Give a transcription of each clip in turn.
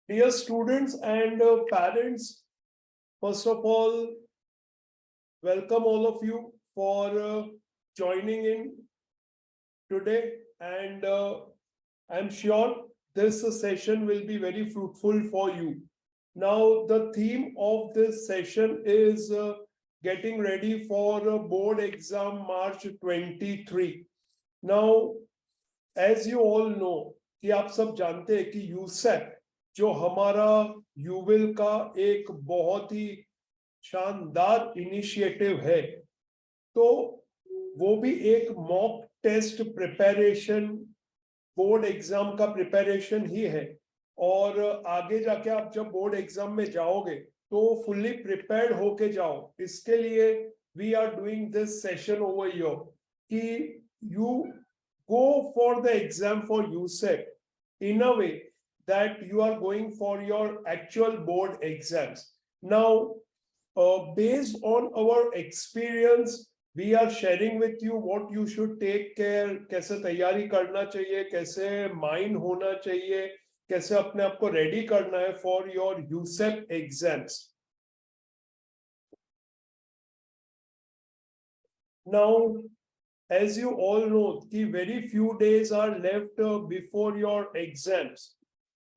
Dear students and parents, first of all, welcome all of you for joining in today. And I'm sure this session will be very fruitful for you. Now, the theme of this session is getting ready for board exam March 23. Now, as you all know, कि आप सब जानते हैं कि यूसेप जो हमारा यूविल का एक बहुत ही शानदार इनिशिएटिव है, तो वो भी एक mock test preparation, board exam का प्रिपरेशन ही है। और आगे जाके आप जब बोर्ड एग्जाम में जाओगे तो फुल्ली प्रिपेयर्ड होके जाओ। इसके लिए we are doing this session over here कि you go for the exam for USEP in a way that you are going for your actual board exams. Now, based on our experience, we are sharing with you what you should take care, कैसे तैयारी करना चाहिए, कैसे mind होना चाहिए, कैसे अपने आप को रेडी करना है for your USEP exams. Now, as you all know, the very few days are left before your exams,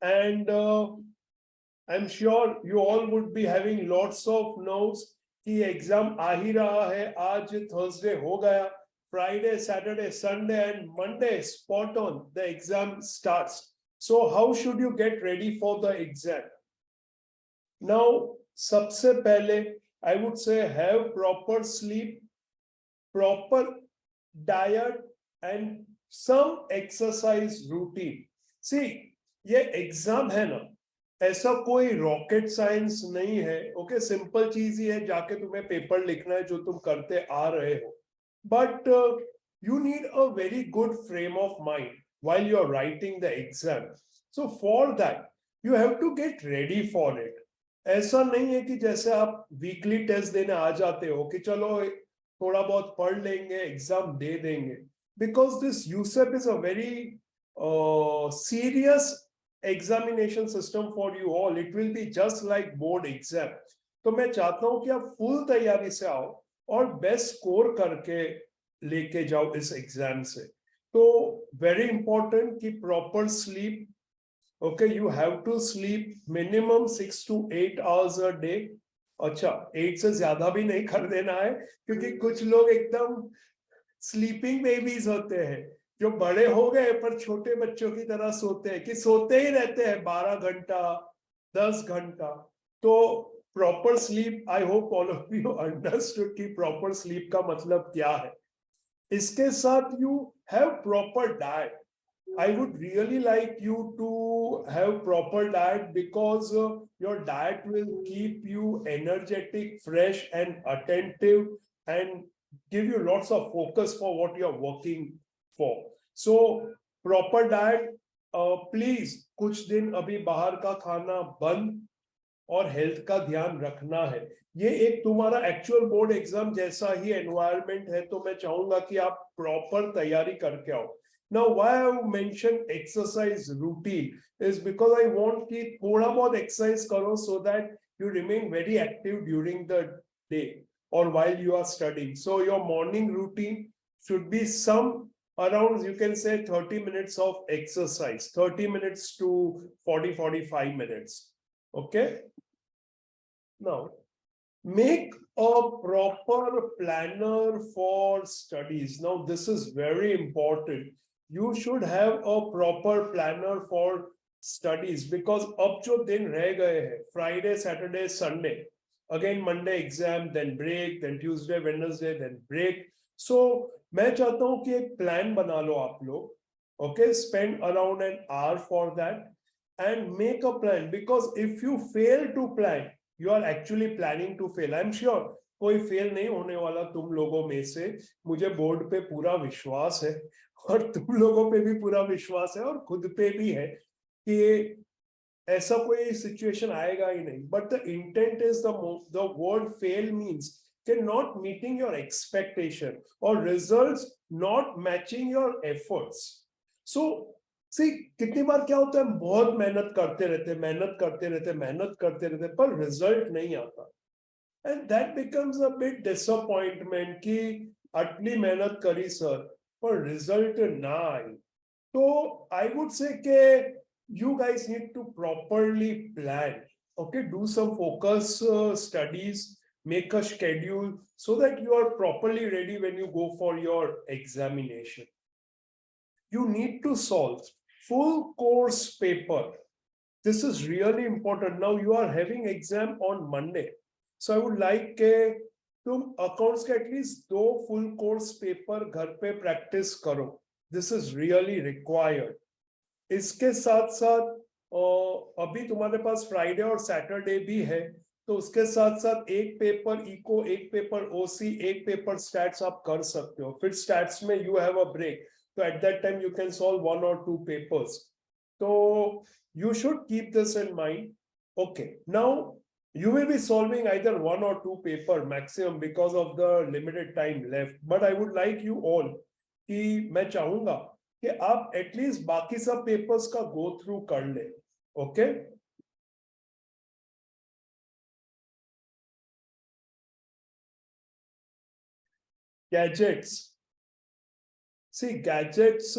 and I'm sure you all would be having lots of nerves कि exam आ ही रहा है। आज Thursday हो गया, Friday, Saturday, Sunday and Monday spot on the exam starts. So how should you get ready for the exam? Now, सबसे पहले I would say have proper sleep, proper diet and some exercise routine. See, ये exam है ना, ऐसा कोई rocket science नहीं है। Okay, simple चीज ही है, जाके तुम्हें पेपर लिखना है जो तुम करते आ रहे हो। But you need a very good frame of mind while you are writing the exam. So for that you have to get ready for it. ऐसा नहीं है कि जैसे आप वीकली टेस्ट देने आ जाते हो कि चलो थोड़ा बहुत पढ़ लेंगे, एग्जाम दे देंगे। Because this USEP is a very serious examination system for you all. It will be just like board exam. तो मैं चाहता हूं कि आप फुल तैयारी से आओ और बेस्ट स्कोर करके लेके जाओ इस एग्जाम से। तो वेरी इंपॉर्टेंट कि proper sleep. Okay, you have to sleep minimum 6 to 8 hours a day. अच्छा, 8 से ज्यादा भी नहीं कर देना है, क्योंकि कुछ लोग एकदम स्लीपिंग बेबीज होते हैं जो बड़े हो गए पर छोटे बच्चों की तरह सोते हैं कि सोते ही रहते हैं 12 घंटा 10 घंटा। तो proper sleep, I hope all of you understood कि प्रॉपर स्लीप का मतलब क्या है। इसके साथ you have proper diet. I would really like you to have proper diet because your diet will keep you energetic, fresh and attentive and give you lots of focus for what you're working for. So proper diet, please कुछ दिन अभी बाहर का खाना बंद और health का ध्यान रखना है। ये एक तुम्हारा एक्चुअल बोर्ड एग्जाम जैसा ही एनवायरनमेंट है, तो मैं चाहूंगा कि आप प्रॉपर तैयारी करके आओ। Now, why I mentioned exercise routine is because I want कि थोड़ा बहुत exercise करो so that you remain very active during the day or while you are studying. So your morning routine should be some around, you can say 30 minutes of exercise, 30 minutes to 40-45 minutes. Okay. Now, make a proper planner for studies. Now, this is very important. You should have a proper planner for studies because अब जो दिन रह गए हैं, Friday, Saturday, Sunday, again Monday exam, then break, then Tuesday, Wednesday, then break. So मैं चाहता हूँ कि एक plan बना लो आप लोग. Okay, spend around an hour for that and make a plan, because if you fail to plan, you are actually planning to fail. I'm sure कोई fail नहीं होने वाला तुम लोगों में से, मुझे बोर्ड पे पूरा विश्वास है और तुम लोगों पे भी पूरा विश्वास है और खुद पे भी है कि ऐसा कोई सिचुएशन आएगा ही नहीं। But the intent is the word fail means कि नॉट मीटिंग योर एक्सपेक्टेशन और results not matching your efforts. So see कितनी बार क्या होता है, हम बहुत मेहनत करते रहते पर रिजल्ट नहीं आता, and that becomes a bit disappointment कि आटली मेहनत करी सर पर रिजल्ट ना आई. तो आई वुड से के you guys need to properly plan. Okay, do some focus studies, make a schedule so that you are properly ready when you go for your examination. You need to solve full course paper. This is really important. Now you are having exam on Monday, so I would like के तुम accounts के at least 2 full course paper घर पे practice करो. This is really required. इसके साथ साथ अभी तुम्हारे पास फ्राइडे और सैटरडे भी है, तो उसके साथ साथ एक पेपर इको, एक पेपर ओसी, एक पेपर स्टैट्स आप कर सकते हो. फिर स्टैट्स में यू हैव अ ब्रेक, तो at that time you can solve 1 or 2 papers. तो you should keep this in mind. Okay, now you will be solving either 1 or 2 paper maximum because of the limited time left, but I would like you all कि मैं चाहूंगा कि आप at least बाकी सब papers का गो through कर ले. Okay, gadgets, see gadgets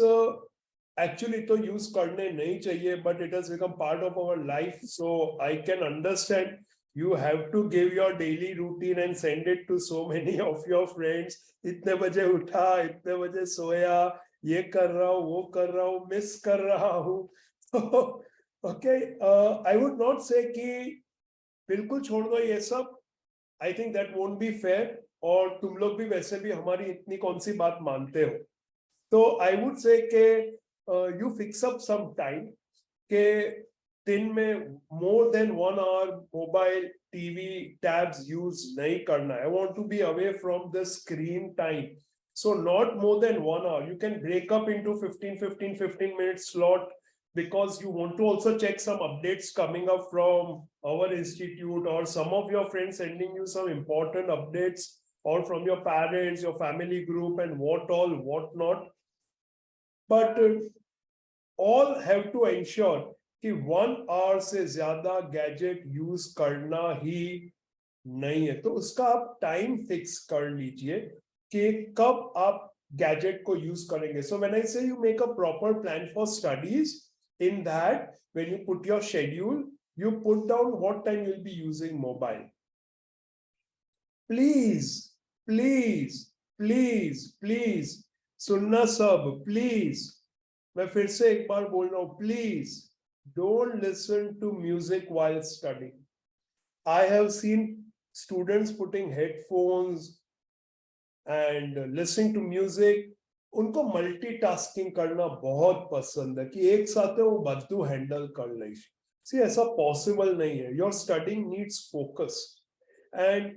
actually तो यूज करने नहीं चाहिए, but it has become part of our life, so I can understand. You have to give your daily routine and send it to so many of your friends. इतने बजे उठा, इतने बजे सोया, ये कर रहा हूँ, वो कर रहा हूँ, मिस कर रहा हूँ. ओके, आई वुड नॉट से कि बिल्कुल छोड़ दो ये सब. I think that won't be fair, और तुम लोग भी वैसे भी हमारी इतनी कौन सी बात मानते हो. तो आई वुड से के you fix up some time के दिन में more than 1 hour mobile, TV, tabs use नहीं करना. I want to be away from the screen time, so not more than 1 hour. You can break up into 15 minutes slot, because you want to also check some updates coming up from our institute, or some of your friends sending you some important updates, or from your parents, your family group, and what not. But all have to ensure कि 1 hour से ज्यादा gadget use करना ही नहीं है. तो उसका आप टाइम फिक्स कर लीजिए कि कब आप गैजेट को यूज करेंगे. सो व्हेन आई से you make a proper plan for studies, in that when you put your schedule, you put down what time you'll be using mobile. Please, please, please सुनना सब, please. मैं फिर से एक बार बोल रहा हूं, please don't listen to music while studying. I have seen students putting headphones and listening to music. उनको मल्टीटास्किंग करना बहुत पसंद है कि एक साथ वो बदू हैंडल कर ले. सी ऐसा पॉसिबल नहीं है. Your studying needs focus, and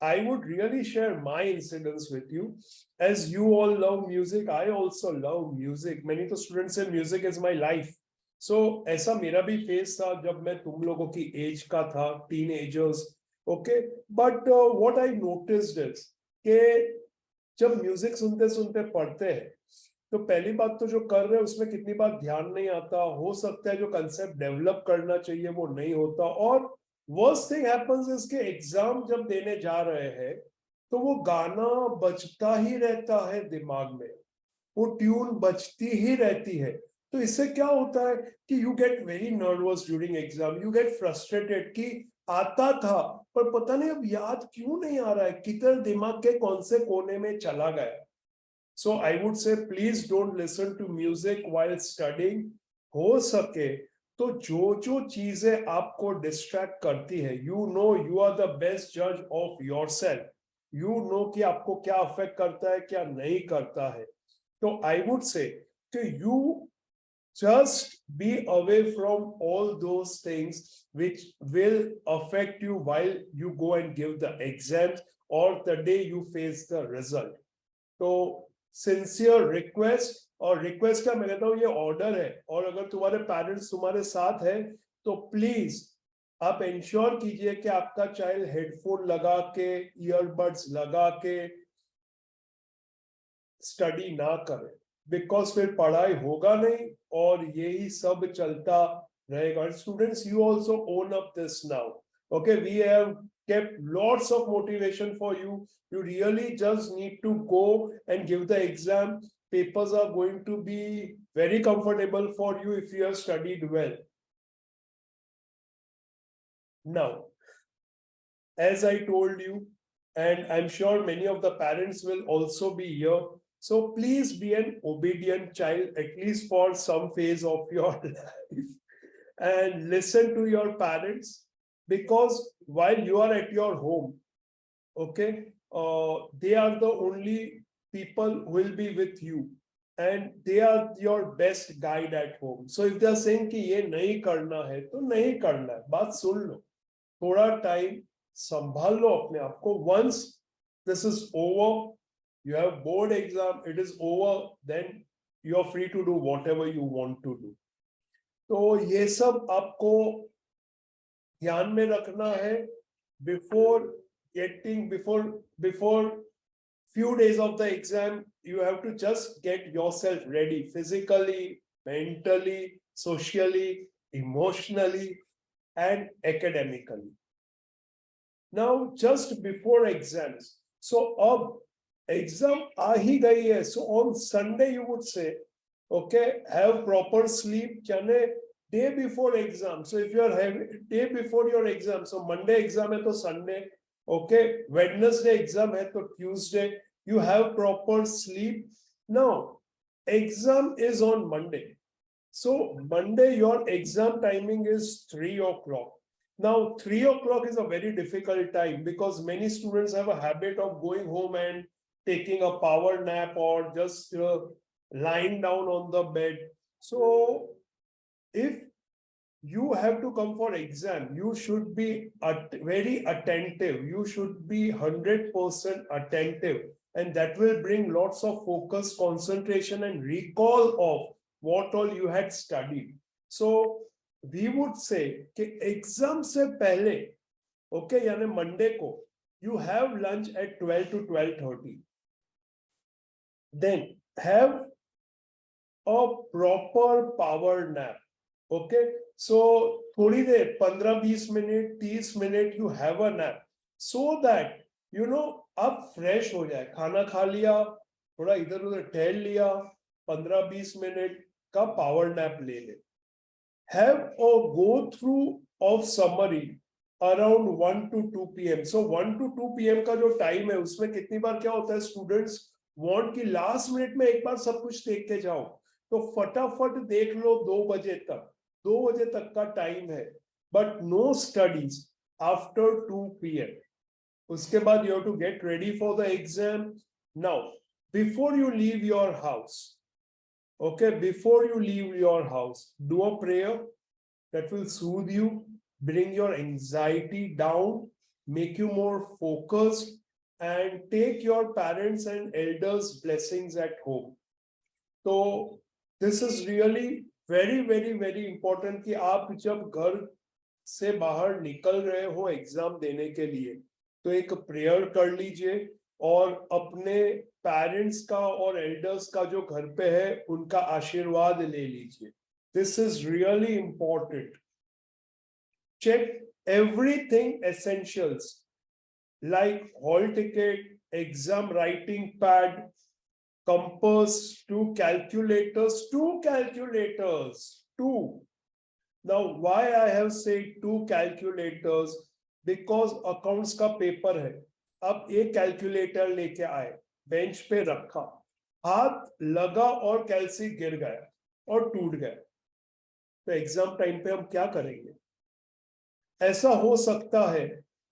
I would really share my incidents with you. As you all love music, I also love music. Many तो students say music is my life. So ऐसा मेरा भी face था जब मैं तुम लोगों की एज का था, teenagers. Okay, but what I noticed is कि जब म्यूजिक सुनते सुनते पढ़ते हैं, तो पहली बात तो जो कर रहे हैं उसमें कितनी बार ध्यान नहीं आता. हो सकता है जो कंसेप्ट डेवलप करना चाहिए वो नहीं होता. और वर्स्ट थिंग हैपेंस इज के एग्जाम जब देने जा रहे हैं तो वो गाना बजता ही रहता है दिमाग में, वो ट्यून बजती ही रहती है. तो इससे क्या होता है कि you get very nervous during exam, you get frustrated कि आता था पर पता नहीं अब याद क्यों नहीं आ रहा है, किधर दिमाग के कौन से कोने में चला गया. So I would say please don't listen to music while studying. हो सके तो जो जो चीजें आपको डिस्ट्रैक्ट करती है, you know you are the best जज ऑफ योरसेल्फ. यू नो कि आपको क्या अफेक्ट करता है, क्या नहीं करता है. तो आई वुड से कि you just be away from all those things which will affect you while you go and give the exams or the day you face the result. तो सिंसियर रिक्वेस्ट, और रिक्वेस्ट का मैं कहता हूँ ये order है, और अगर तुम्हारे पेरेंट्स तुम्हारे साथ है तो प्लीज आप इंश्योर कीजिए कि आपका चाइल्ड हेडफोन लगा के, ईयरबड्स लगा के स्टडी ना करे. बिकॉज फिर पढ़ाई होगा नहीं और यही सब चलता रहेगा. Students, you also own up this now. Okay, we have kept lots of motivation for you. You really just need to go and give the exam. Papers are going to be very comfortable for you if you have studied well. Now, as I told you, and I'm sure many of the parents will also be here, so please be an obedient child, at least for some phase of your life, and listen to your parents, because while you are at your home, okay, they are the only people who will be with you, and they are your best guide at home. So if they are saying कि ये नहीं करना है तो नहीं करना है, बात सुन लो, थोड़ा टाइम संभाल लो अपने आप को. once this is over, you have board exam, it is over, then you are free to do whatever you want to do. तो ये सब आपको ध्यान में रखना है before few days of the exam. You have to just get yourself ready physically, mentally, socially, emotionally, and academically. Now, just before exams, so exam aa hi gayi hai, so on Sunday you would say, okay, have proper sleep, chane day before exam. So if you are having day before your exam, so Monday exam hai to Sunday, okay, Wednesday exam hai to Tuesday, you have proper sleep. Now exam is on Monday, so Monday your exam timing is 3 o'clock. Now 3 o'clock is a very difficult time because many students have a habit of going home and taking a power nap or just lying down on the bed. So if you have to come for exam, you should be very attentive. You should be 100% attentive, and that will bring lots of focus, concentration, and recall of what all you had studied. So we would say कि exam से पहले, okay, यानी Monday को, you have lunch at 12 to 12:30. Then have a proper power nap. Okay, so थोड़ी देर 15-20 minute 30 minute you have a nap, so that you know आप fresh हो जाए. खाना खा लिया, थोड़ा इधर उधर टहल लिया, 15-20 मिनट का पावर नैप ले ले. Have a go through of summary around 1 to 2 p.m. So 1 to 2 p.m. का जो टाइम है उसमें कितनी बार क्या होता है, स्टूडेंट्स वांट कि लास्ट मिनट में एक बार सब कुछ देख के जाओ, तो फटाफट देख लो 2 बजे तक. 2 बजे तक का टाइम है, but no studies after 2 p.m. उसके बाद you have to get ready for the exam. Now before you leave your house, okay, before you leave your house, do a prayer that will soothe you, bring your anxiety down, make you more focused, and take your parents and elders' blessings at home. So this is really very very very important कि आप जब घर से बाहर निकल रहे हो exam देने के लिए, तो एक प्रेयर कर लीजिए और अपने पेरेंट्स का और एल्डर्स का जो घर पे है उनका आशीर्वाद ले लीजिए. This is really important. Check everything essentials like hall ticket, exam writing pad, compass, 2 calculators. Now why I have said 2 calculators, because accounts का पेपर है. अब एक कैलकुलेटर लेके आए, बेंच पे रखा, हाथ लगा और कैलसी गिर गया और टूट गया, तो एग्जाम टाइम पे हम क्या करेंगे? ऐसा हो सकता है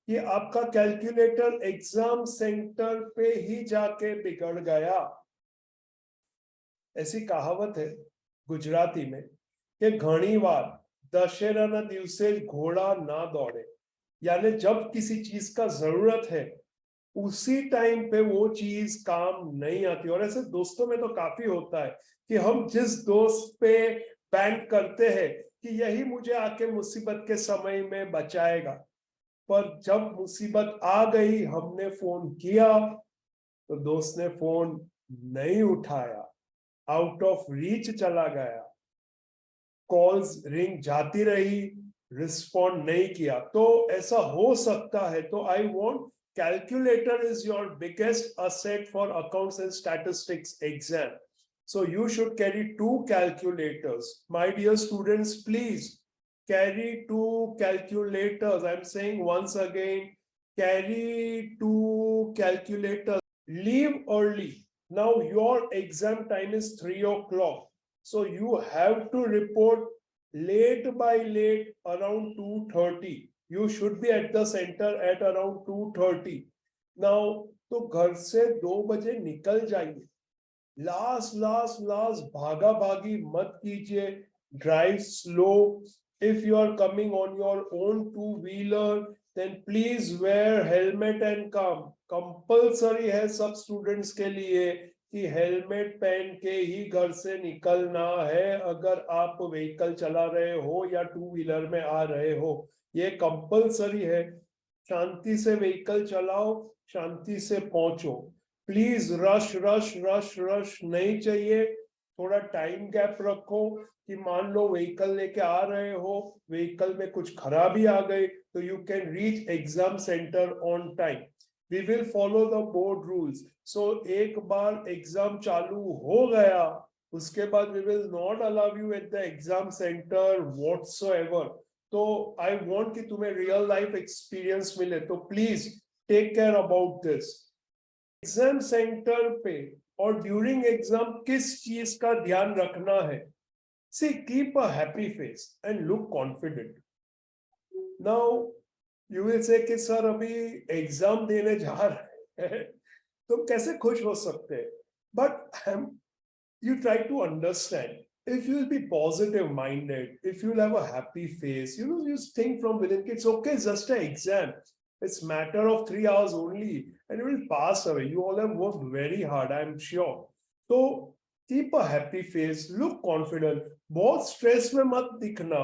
कि आपका कैलकुलेटर एग्जाम सेंटर पे ही जाके बिगड़ गया. ऐसी कहावत है गुजराती में कि घणी बार दशहरा दिवसे घोड़ा ना दौड़े, यानी जब किसी चीज का जरूरत है उसी टाइम पे वो चीज काम नहीं आती. और ऐसे दोस्तों में तो काफी होता है कि हम जिस दोस्त पे बैंक करते हैं कि यही मुझे आके मुसीबत के समय में बचाएगा, पर जब मुसीबत आ गई, हमने फोन किया तो दोस्त ने फोन नहीं उठाया. आउट ऑफ रीच चला गया, कॉल्स रिंग जाती रही, रिस्पॉन्ड नहीं किया, तो ऐसा हो सकता है। तो I want calculator is your biggest asset for accounts and statistics exam. So you should carry 2 calculators. My dear students, please carry 2 calculators. I'm saying once again, carry 2 calculators. Leave early. Now your exam time is 3 o'clock. So you have to report late by late around 2:30. You should be at the center at around 2:30. Now, तो घर से 2 बजे निकल जाइए. Last भागा भागी मत कीजिए. Drive slow. If you are coming on your own two wheeler then please wear helmet and come. Compulsory है सब स्टूडेंट्स के लिए कि हेलमेट पहन के ही घर से निकलना है अगर आप व्हीकल चला रहे हो या टू व्हीलर में आ रहे हो. ये कंपल्सरी है. शांति से व्हीकल चलाओ, शांति से पहुंचो. Please rush rush rush rush नहीं चाहिए. थोड़ा टाइम गैप रखो कि मान लो व्हीकल लेके आ रहे हो, व्हीकल में कुछ खराबी आ गई, तो you can reach exam centre on time. We will follow the board rules. So एक बार एग्जाम चालू हो गया, उसके बाद we will not allow you at the exam centre whatsoever. तो आई वांट कि तुम्हें रियल लाइफ एक्सपीरियंस मिले, तो please take care about this. Exam centre पे और ड्यूरिंग एग्जाम किस चीज का ध्यान रखना है? See, keep a happy face and look confident. Now you will say कि सर अभी एग्जाम देने जा रहे हैं, तुम कैसे खुश हो सकते हैं? But you try to understand. If you will be positive minded, if you will have a happy face, you think from within, it's okay, it's just an exam. It's matter of 3 hours only and it will pass away. You all have worked very hard, I'm sure. So keep a happy face, look confident. बहुत stress में मत दिखना,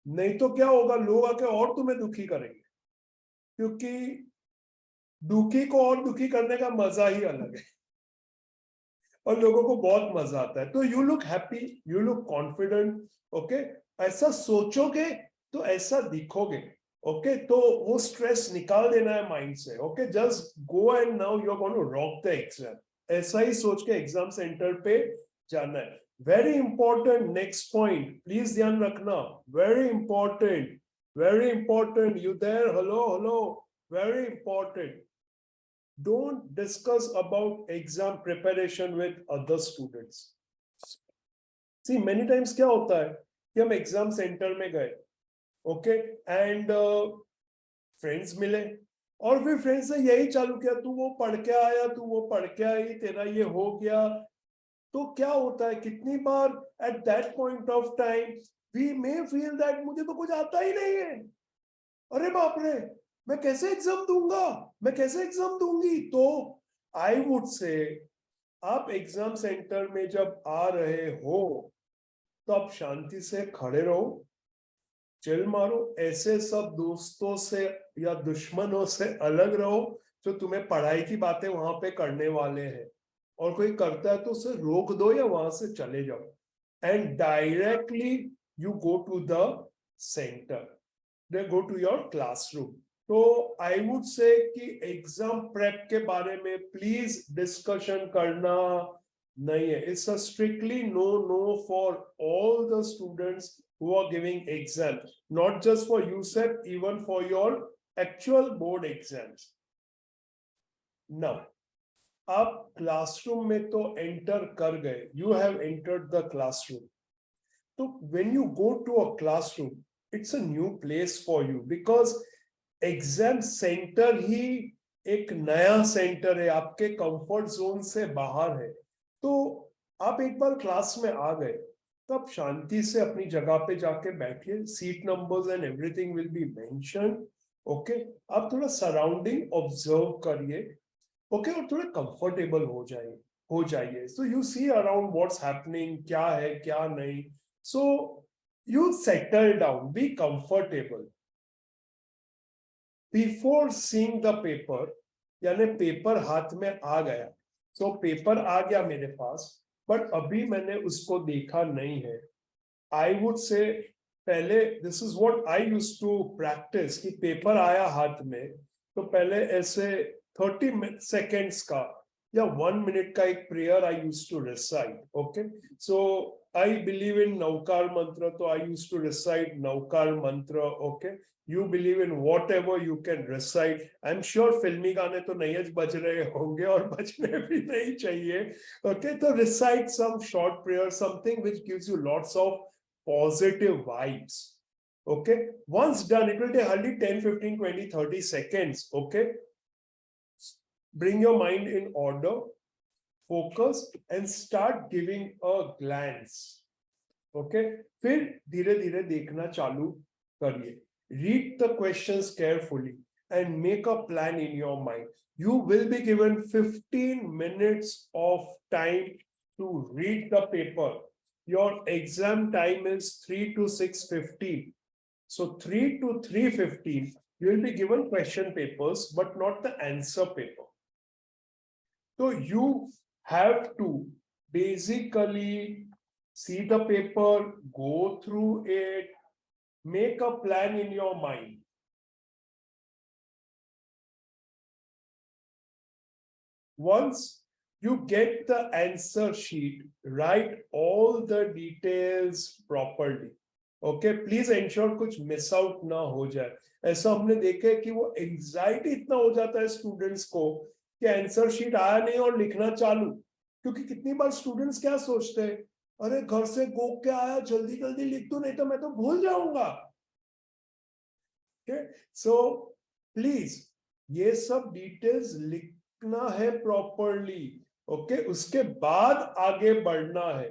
नहीं तो क्या होगा, लोग आके और तुम्हें दुखी करेंगे, क्योंकि दुखी को और दुखी करने का मजा ही अलग है और लोगों को बहुत मजा आता है. तो you look happy, you look confident. Okay, ऐसा सोचोगे तो ऐसा दिखोगे. ओके, तो वो स्ट्रेस निकाल देना है माइंड से. Okay, just go and now you are going to rock the exam. ऐसा ही सोच के एग्जाम सेंटर पे जाना है. Very important next point, please ध्यान रखना. Very important, very important. You there? Hello hello. Very important. Don't discuss about exam preparation with other students. See, many times क्या होता है कि हम एग्जाम सेंटर में गए, ओके, एंड फ्रेंड्स मिले और फिर फ्रेंड्स ने यही चालू किया, तू वो पढ़ के आया, तू वो पढ़ के आई, तेरा ये हो गया. तो क्या होता है, कितनी बार at that point of time we may feel that मुझे तो कुछ आता ही नहीं है, अरे बाप रे, मैं कैसे एग्जाम दूंगा, मैं कैसे एग्जाम दूंगी. तो आई वुड से आप एग्जाम सेंटर में जब आ रहे हो तो आप शांति से खड़े रहो, चिल मारो. ऐसे सब दोस्तों से या दुश्मनों से अलग रहो जो तुम्हें पढ़ाई की बातें वहां पे करने वाले हैं, और कोई करता है तो उसे रोक दो या वहां से चले जाओ. And directly you go to the centre, they go to your classroom. तो आई वुड से कि एग्जाम प्रेप के बारे में प्लीज डिस्कशन करना नहीं है. It's a strictly no no for all the students who are giving exams, not just for USEP, even for your actual board exams. Now, आप क्लासरूम में तो एंटर कर गए, you have entered the classroom. तो when you go to a classroom, it's a new place for you because exam centre ही एक नया centre है, आपके कंफर्ट जोन से बाहर है. तो आप एक बार क्लास में आ गए तो आप शांति से अपनी जगह पे जाके बैठिए. Seat numbers and everything will be mentioned. Okay, आप थोड़ा सराउंडिंग ऑब्जर्व करिए. ओके, और थोड़े कंफर्टेबल हो जाइए. So you see around what's happening, क्या है क्या नहीं. So you settle down, be comfortable. Before seeing the paper, यानी पेपर हाथ में आ गया, सो पेपर आ गया मेरे पास, बट अभी मैंने उसको देखा नहीं है. आई वुड से पहले this is what I used to practice कि पेपर आया हाथ में तो पहले ऐसे 30 सेकेंड्स का या 1 मिनट का एक prayer I used to recite. Okay, so I believe in Navkar mantra, तो I used to recite Navkar mantra. Okay, you believe in whatever you can recite. I'm sure फिल्मी गाने तो नहीं बज रहे होंगे और बजने भी नहीं चाहिए. Okay, तो recite some short prayer, something which gives you lots of positive vibes. Okay, once done, it will take hardly 10, 15, 20, 30 seconds. Okay, bring your mind in order, focus, and start giving a glance. Okay, फिर धीरे धीरे देखना चालू करिए. Read the questions carefully and make a plan in your mind. You will be given 15 minutes of time to read the paper. Your exam time is 3 to 6:15. So 3 to 3:15, you will be given question papers, but not the answer paper. So you have to basically see the paper, go through it, make a plan in your mind. Once you get the answer sheet, write all the details properly. Okay, please ensure कुछ miss out ना हो जाए. ऐसा हमने देखा है कि वो एंजाइटी इतना हो जाता है स्टूडेंट्स को कि आंसर शीट आया नहीं और लिखना चालू. क्योंकि कितनी बार स्टूडेंट्स क्या सोचते हैं, अरे घर से गो के आया, जल्दी जल्दी लिख दो नहीं तो मैं तो भूल जाऊंगा. Okay, so please ये सब डिटेल्स लिखना है प्रॉपरली. ओके, उसके बाद आगे बढ़ना है.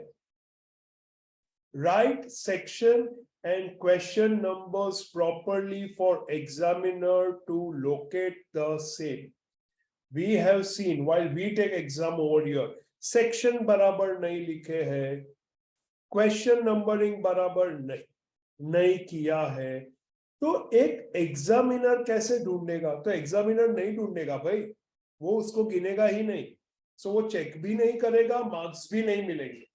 Right section and question numbers properly for examiner to locate the same. We have seen while we take exam over here, section बराबर नहीं लिखे हैं, question numbering बराबर नहीं किया है. तो एक एग्जामिनर कैसे ढूंढेगा? तो एग्जामिनर नहीं ढूंढेगा भाई, वो उसको गिनेगा ही नहीं. सो वो चेक भी नहीं करेगा, मार्क्स भी नहीं मिलेंगे.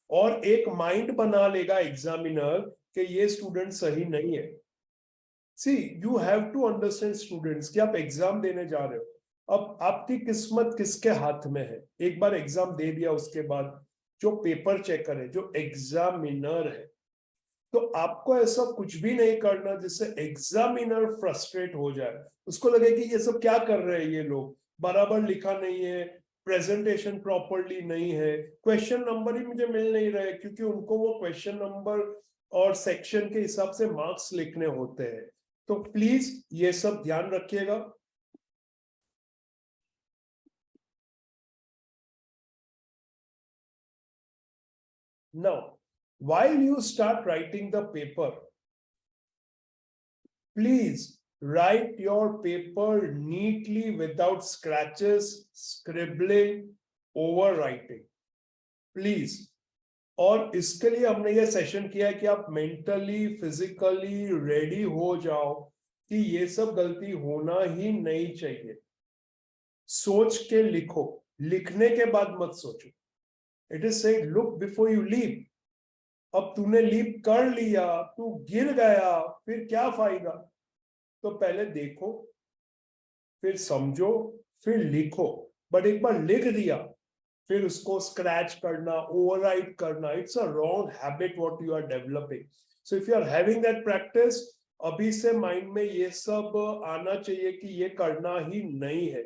और एक माइंड बना लेगा एग्जामिनर कि ये स्टूडेंट सही नहीं है. See you have to understand students कि आप एग्जाम देने जा रहे हो. अब आपकी किस्मत किसके हाथ में है? एक बार एग्जाम दे दिया उसके बाद जो पेपर चेक करे, जो एग्जामिनर है, तो आपको ऐसा कुछ भी नहीं करना जिससे एग्जामिनर फ्रस्ट्रेट हो जाए, उसको लगे कि ये सब क्या कर रहे हैं, ये लोग बराबर लिखा नहीं है, प्रेजेंटेशन प्रॉपरली नहीं है, क्वेश्चन नंबर ही मुझे मिल नहीं रहे, क्योंकि उनको वो क्वेश्चन नंबर और सेक्शन के हिसाब से मार्क्स लिखने होते हैं. तो प्लीज ये सब ध्यान रखिएगा. Now, while you start writing the paper, please write your paper neatly without scratches, scribbling, overwriting. Please. और इसके लिए हमने ये सेशन किया है कि आप मेंटली फिजिकली रेडी हो जाओ कि ये सब गलती होना ही नहीं चाहिए. सोच के लिखो, लिखने के बाद मत सोचो. It is said look before you leap. अब तूने लीप कर लिया, तू गिर गया, फिर क्या फायदा? तो पहले देखो, फिर समझो, फिर लिखो. बट एक बार लिख दिया फिर उसको स्क्रैच करना, ओवरराइट करना, it's a wrong habit what you are developing. So if you are having that practice, अभी से माइंड में ये सब आना चाहिए कि ये करना ही नहीं है.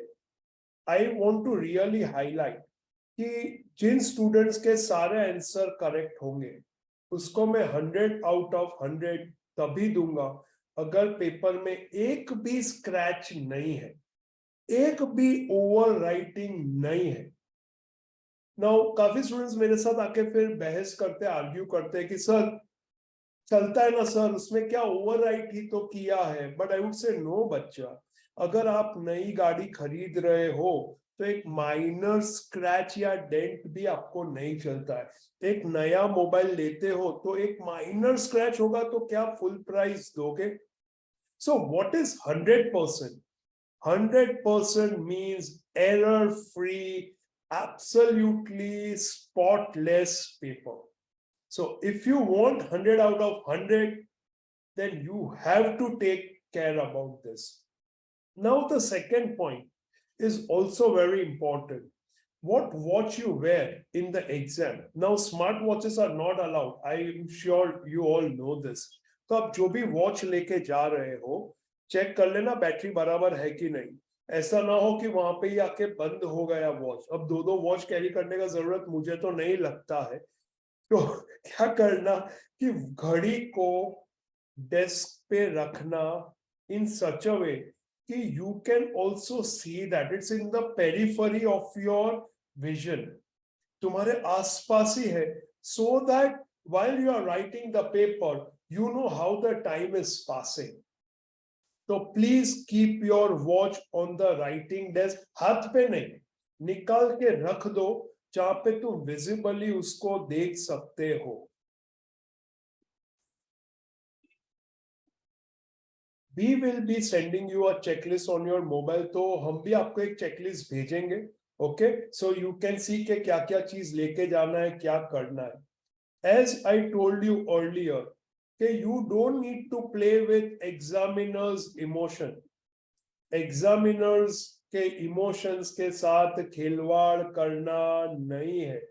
I want to really highlight कि जिन स्टूडेंट्स के सारे आंसर करेक्ट होंगे उसको मैं 100 आउट ऑफ 100 तभी दूंगा अगर पेपर में एक भी स्क्रैच नहीं है, एक भी ओवर राइटिंग नहीं है. नाउ काफी स्टूडेंट्स मेरे साथ आके फिर बहस करते, आर्ग्यू करते हैं कि सर चलता है ना सर, उसमें क्या ओवर राइट ही तो किया है. But I would say no बच्चा, अगर आप नई गाड़ी खरीद रहे हो तो एक माइनर स्क्रैच या डेंट भी आपको नहीं चलता है. एक नया मोबाइल लेते हो तो एक माइनर स्क्रैच होगा तो क्या फुल प्राइस दोगे? So what is 100%? 100% means error free, absolutely spotless paper. So if you want 100 out of 100, then you have to take care about this. Now, the second point is also very important. What watch you wear in the exam. Now, smart watches are not allowed. I am sure you all know this. तो आप जो भी watch लेके जा रहे हो, check कर लेना बैटरी बराबर है कि नहीं. ऐसा ना हो कि वहां पे ही आके बंद हो गया वॉच. अब दो वॉच कैरी करने का जरूरत मुझे तो नहीं लगता है. तो क्या करना कि घड़ी को डेस्क पे रखना in such a way कि you can also see that it's in the periphery of your vision. तुम्हारे आसपास ही है, so that while you are writing the paper, you know how the time is passing. So please keep your watch on the writing desk. हाथ पे नहीं, निकाल के रख दो जहां पे तुम विजिबली उसको देख सकते हो. We will be sending you a checklist on your mobile. तो हम भी आपको एक checklist भेजेंगे. Okay, so you can see के क्या क्या चीज लेके जाना है, क्या करना है. As I told you earlier, कि you don't need to play with examiners' emotion. Examiners के emotions के साथ खिलवाड़ करना नहीं है.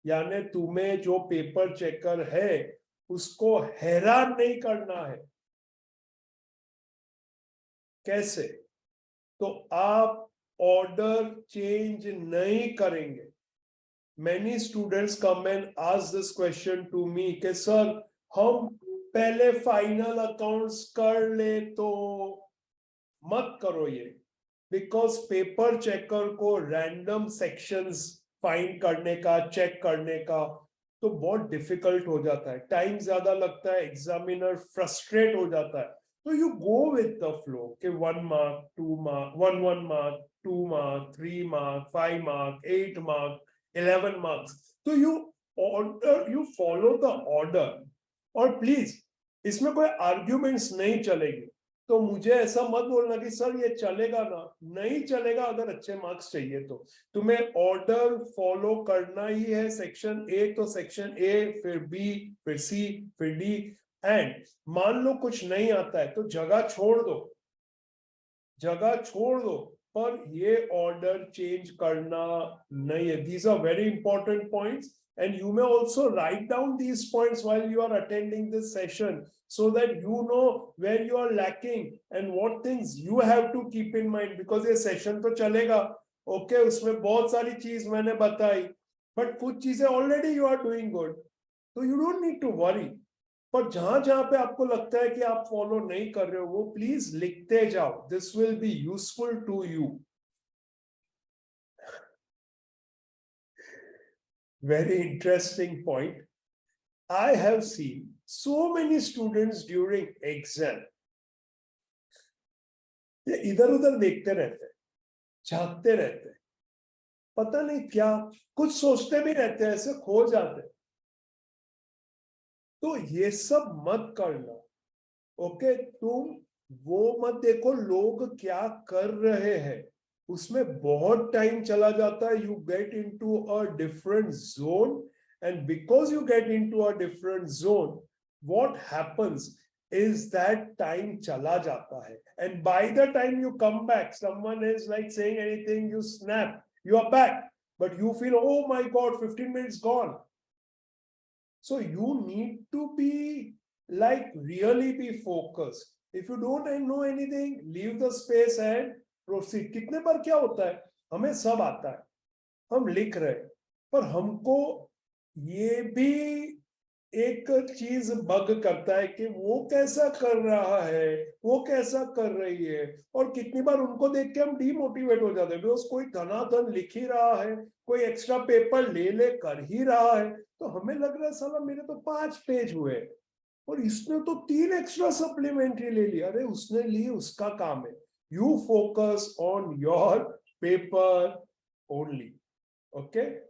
यानी तुम्हें जो पेपर चेकर है उसको हैरान नहीं करना है. कैसे? तो आप ऑर्डर चेंज नहीं करेंगे. Many students come and ask this question to me कि सर हम पहले फाइनल अकाउंट्स कर ले तो मत करो ये. बिकॉज पेपर चेकर को रैंडम सेक्शंस फाइंड करने का, चेक करने का तो बहुत डिफिकल्ट हो जाता है. टाइम ज्यादा लगता है, एग्जामिनर फ्रस्ट्रेट हो जाता है. So you go with the flow. Okay, 1 mark, 2 mark, 1 mark, 2 mark, 3 mark, 5 mark, 8 mark, 11 marks. So you follow the order. और प्लीज इसमें कोई आर्ग्यूमेंट्स नहीं चलेंगे. तो मुझे ऐसा मत बोलना कि सर ये चलेगा ना, नहीं चलेगा. अगर अच्छे मार्क्स चाहिए तो तुम्हें ऑर्डर फॉलो करना ही है. सेक्शन ए तो सेक्शन ए, फिर बी, फिर सी, फिर डी. एंड मान लो कुछ नहीं आता है तो जगह छोड़ दो, जगह छोड़ दो, पर ये ऑर्डर चेंज करना नहीं है. These are very important points and you may also write down these points while you are attending this session so that you know where you are lacking and what things you have to keep in mind. because ये session तो चलेगा, okay, उसमें बहुत सारी चीज मैंने बताई, but कुछ चीजें already you are doing good, so you don't need to worry. पर जहां जहां पे आपको लगता है कि आप फॉलो नहीं कर रहे हो वो प्लीज लिखते जाओ. This will be useful to you. Very interesting point. I have seen so many students during exam. ये इधर उधर देखते रहते हैं, झांकते रहते हैं, पता नहीं क्या कुछ सोचते भी रहते हैं, ऐसे खो जाते हैं. तो ये सब मत करना. ओके, तुम वो मत देखो लोग क्या कर रहे हैं, उसमें बहुत टाइम चला जाता है. You get into a different zone and because you get into a different zone what happens is that time chala jata hai, and by the time you come back someone is like saying anything, you snap, you are back, but you feel oh my god 15 minutes gone. So you need to be like really be focused. If you don't know anything, leave the space and proceed. कितने बार क्या होता है, हमें सब आता है, हम लिख रहे हैं, पर हमको ये भी एक चीज बग करता है कि वो कैसा कर रहा है, वो कैसा कर रही है. और कितनी बार उनको देख के हम डीमोटिवेट हो जाते हैं. बिकॉज कोई धनाधन लिख ही रहा है, कोई एक्स्ट्रा पेपर ले कर ही रहा है, तो हमें लग रहा है साला मेरे तो 5 पेज हुए और इसने तो 3 एक्स्ट्रा सप्लीमेंट्री ले लिया. अरे उसने ली, उसका काम है. You focus on your paper only. Okay,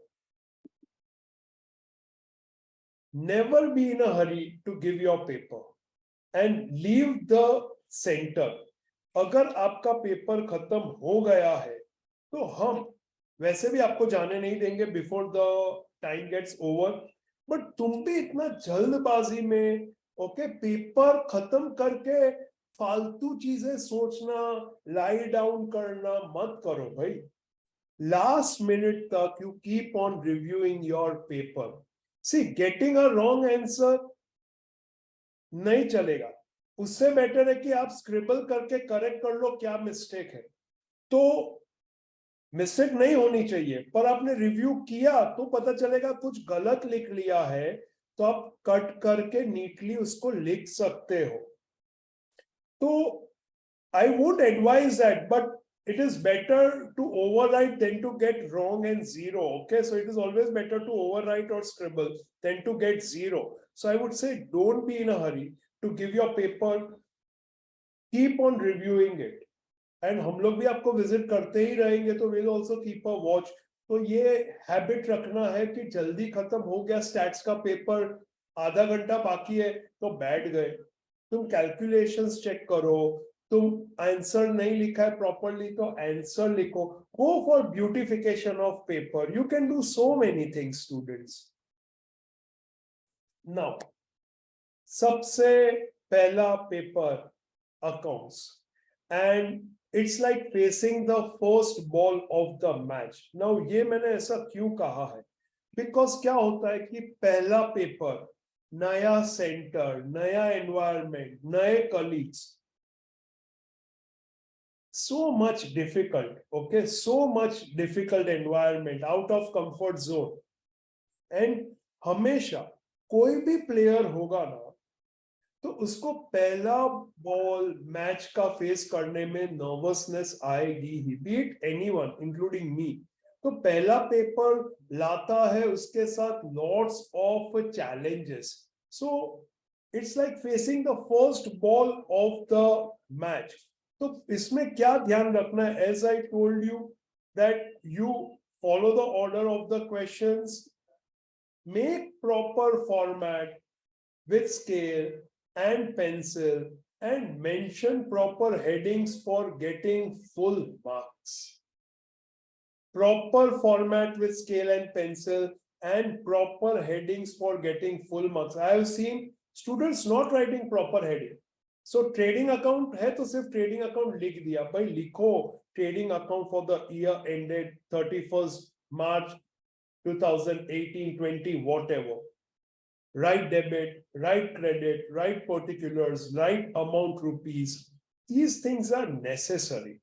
never be in a hurry to give your paper and leave the center. अगर आपका पेपर खत्म हो गया है तो हम वैसे भी आपको जाने नहीं देंगे before the time gets over, but तुम भी इतना जल्दबाजी में ओके पेपर खत्म करके फालतू चीजें सोचना, लाई डाउन करना मत करो भाई। लास्ट मिनट तक you keep on reviewing your paper. See getting a wrong answer नहीं चलेगा, उससे बेटर है कि आप स्क्रिबल करके करेक्ट कर लो क्या मिस्टेक है। तो मिस्टेक नहीं होनी चाहिए, पर आपने रिव्यू किया तो पता चलेगा कुछ गलत लिख लिया है, तो आप कट करके नीटली उसको लिख सकते हो। तो I would advise that, but it is better to overwrite than to get wrong and zero. Okay, so it is always better to overwrite or scribble than to get zero. So I would say don't be in a hurry to give your paper, keep on reviewing it. And हम लोग भी आपको visit करते ही रहेंगे, तो will also keep a watch. तो ये habit रखना है कि जल्दी खत्म हो गया स्टैट्स का पेपर, आधा घंटा बाकी है तो बैठ गए, तुम कैलकुलेशंस चेक करो, तुम आंसर नहीं लिखा है प्रॉपरली तो आंसर लिखो, go for beautification of paper, you can do so many things students. Now सबसे पहला paper accounts, and it's like facing the first ball of the match. Now ये मैंने ऐसा क्यों कहा है, बिकॉज क्या होता है कि पहला पेपर, नया सेंटर, नया एनवायरनमेंट, नए colleagues, so much difficult, okay, so much difficult environment, out of comfort zone, and हमेशा कोई भी प्लेयर होगा ना, तो उसको पहला बॉल मैच का फेस करने में नर्वसनेस आएगी ही, बीट एनीवन इंक्लूडिंग मी। तो पहला पेपर लाता है उसके साथ lots of challenges, so it's like facing the first ball of the match. तो इसमें क्या ध्यान रखना है, as I told you that you follow the order of the questions, make proper format with scale and pencil, and mention proper headings for getting full marks. Proper format with scale and pencil and proper headings for getting full marks. I have seen students not writing proper heading. So trading account है तो सिर्फ trading account लिख दिया, भाई लिखो trading account for the year ended 31st March 2018, 20, whatever. Right debit, right credit, right particulars, right amount rupees. These things are necessary.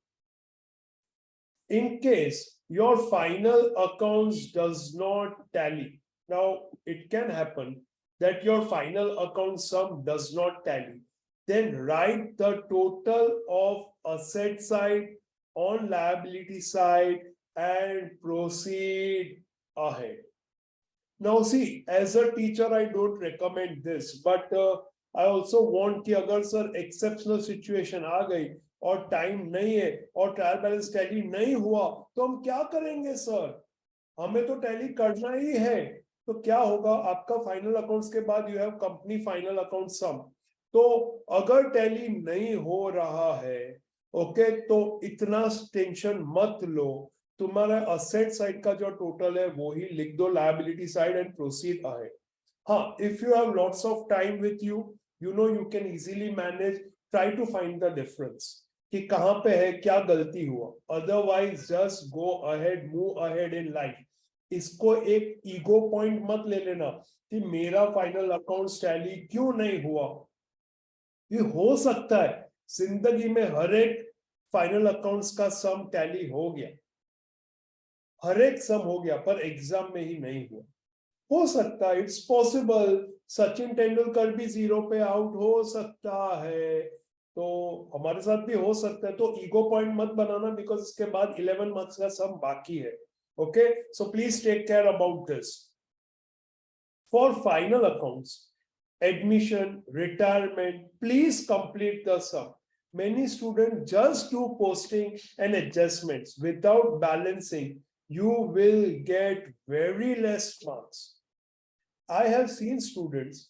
In case your final accounts does not tally, now it can happen that your final account sum does not tally, then write the total of asset side on liability side and proceed ahead. Now see, as a teacher, I don't recommend this, but I also want कि अगर sir exceptional situation आ गई और time नहीं है और trial balance tally नहीं हुआ, तो हम क्या करेंगे सर, हमें तो टैली करना ही है। तो क्या होगा, आपका फाइनल अकाउंट्स के बाद you have company final account sum, तो अगर टैली नहीं हो रहा है ओके, तो इतना टेंशन मत लो, तुम्हारा असेट साइड का जो टोटल है वो ही लिख दो, liability side, and proceed ahead. हाँ, if you have lots of time with you, you know you can easily manage, try to find the difference कि कहां पे है, क्या गलती हुआ, otherwise just go ahead, move ahead in life. इसको एक ईगो पॉइंट मत ले लेना कि मेरा फाइनल अकाउंट टैली क्यों नहीं हुआ। ये हो सकता है जिंदगी में हर एक फाइनल अकाउंट्स का सम टैली हो गया, हर एक सम हो गया, पर एग्जाम में ही नहीं हुआ, हो सकता है, इट्स पॉसिबल। सचिन तेंदुलकर भी जीरो पे आउट हो सकता है, तो हमारे साथ भी हो सकता है। तो ईगो पॉइंट मत बनाना, बिकॉज इसके बाद 11 मार्क्स का सम बाकी है। Okay, so please take care about this. For final accounts, admission, retirement, please complete the sum. Many students just do posting and adjustments without balancing. You will get very less marks. I have seen students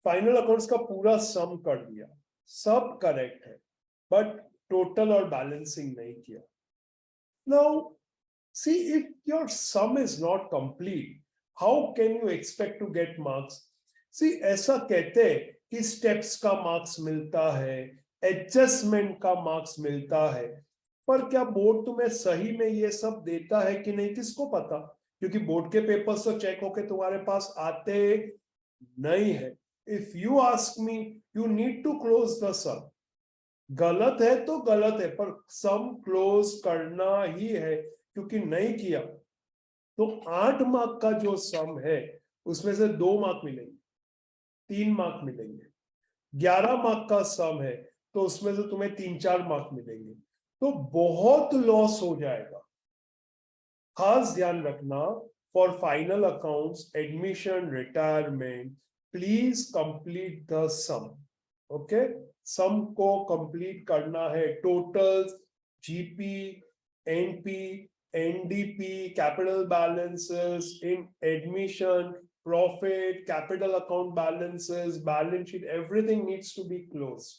final accounts का पूरा sum कर दिया, सब correct है, but total और balancing नहीं किया. Now See, if your sum is not complete, how can you expect to get marks? See, ऐसा कहते हैं कि स्टेप्स का मार्क्स मिलता है, एडजस्टमेंट का मार्क्स मिलता है, पर क्या बोर्ड तुम्हें सही में ये सब देता है कि नहीं, किसको पता? क्योंकि बोर्ड के पेपर्स तो चेक होके तुम्हारे पास आते नहीं है. If you ask me, you need to close the sum. गलत है तो गलत है, पर सम क्लोज करना ही है, क्योंकि नहीं किया तो 8 मार्क का जो सम है उसमें से 2 मार्क मिलेंगे, 3 मार्क मिलेंगे. 11 मार्क का सम है तो उसमें से तुम्हें 3-4 मार्क मिलेंगे, तो बहुत लॉस हो जाएगा. खास ध्यान रखना, for final accounts, admission, retirement, please complete the sum. Okay, sum को कंप्लीट करना है. Totals, GP, NP, NDP, capital balances in admission, profit, capital account balances, balance sheet, everything needs to be closed.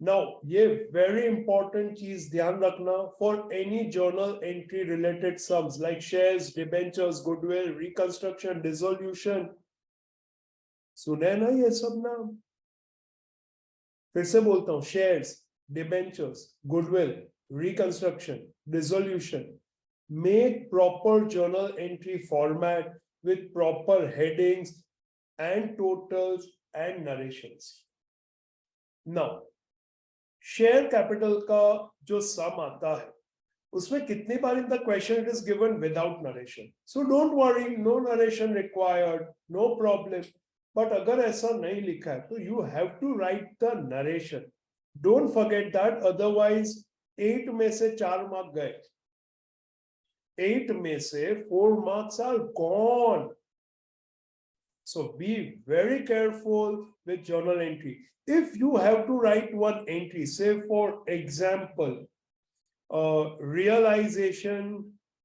Now, ये very important चीज ध्यान रखना, for any journal entry related sums like shares, debentures, goodwill, reconstruction, dissolution, सुने ना ये सब नाम? फिर से बोलता हूँ, shares, debentures, goodwill, reconstruction, dissolution, make proper journal entry format with proper headings and totals and narrations. Now, share capital का जो सम आता है उसमें कितनी बार in the question it is given without narration. So don't worry, no narration required, no problem. But अगर ऐसा नहीं लिखा है तो you have to write the narration. Don't forget that, otherwise 8 में से 4 मार्क गए, 8 में से 4 marks are gone. So be very careful with journal entry. If you have to write one entry, say for example, realization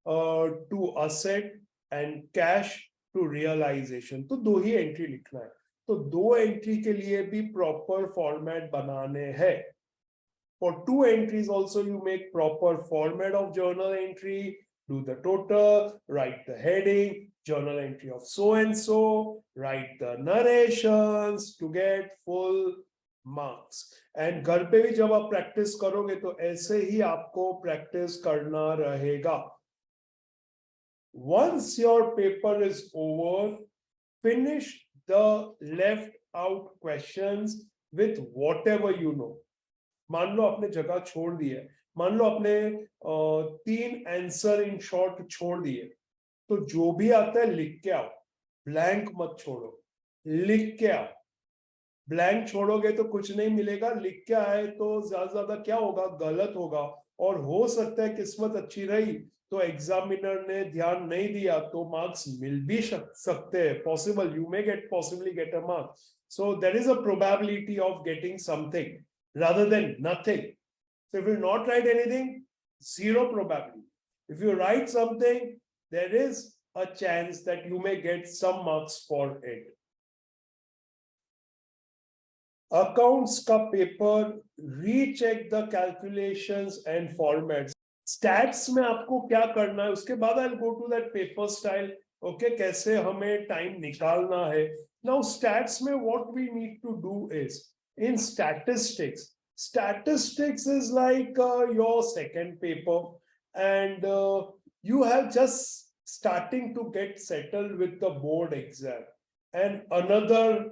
to asset and cash to realization, तो 2 ही entry लिखना है. तो 2 entry के लिए भी प्रॉपर फॉर्मेट बनाने हैं. For 2 entries also you make proper format of journal entry, do the total, write the heading, journal entry of so and so, write the narrations to get full marks. And घर पे भी जब आप practice करोगे तो ऐसे ही आपको practice करना रहेगा. Once your paper is over, finish the left out questions with whatever you know. मान लो आपने जगह छोड़ दी है, मान लो आपने 3 आंसर इन शॉर्ट छोड़ दिए, तो जो भी आता है लिख के आओ. ब्लैंक मत छोड़ो, लिख के आओ. ब्लैंक छोड़ोगे तो कुछ नहीं मिलेगा, लिख के आए तो ज्यादा क्या होगा, गलत होगा. और हो सकता है किस्मत अच्छी रही तो एग्जामिनर ने ध्यान नहीं दिया तो मार्क्स मिल भी सकते हैं. Possible, you may get possibly get a mark. So there is a probability of getting something rather than nothing. So if you not write anything, 0 probability. If you write something, there is a chance that you may get some marks for it. Accounts का paper, recheck the calculations and formats. Stats में आपको क्या करना है, उसके बाद I'll go to that paper style. Okay, कैसे हमें time निकालना है. Now stats में what we need to do is, in statistics is like your second paper, and you have just starting to get settled with the board exam, and another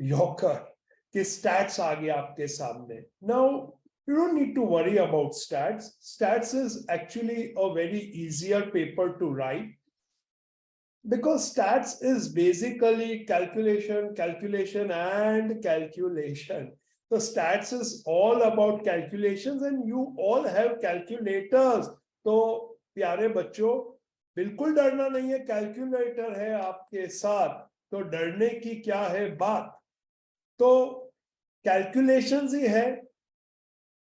yorker कि stats आ गया आपके सामने. Now you don't need to worry about stats is actually a very easier paper to write, because stats is basically calculation. So stats is all about calculations, and you all have calculators. तो प्यारे बच्चों, बिल्कुल डरना नहीं है, calculator है आपके साथ, तो डरने की क्या है बात. तो कैलकुलेशंस ही है.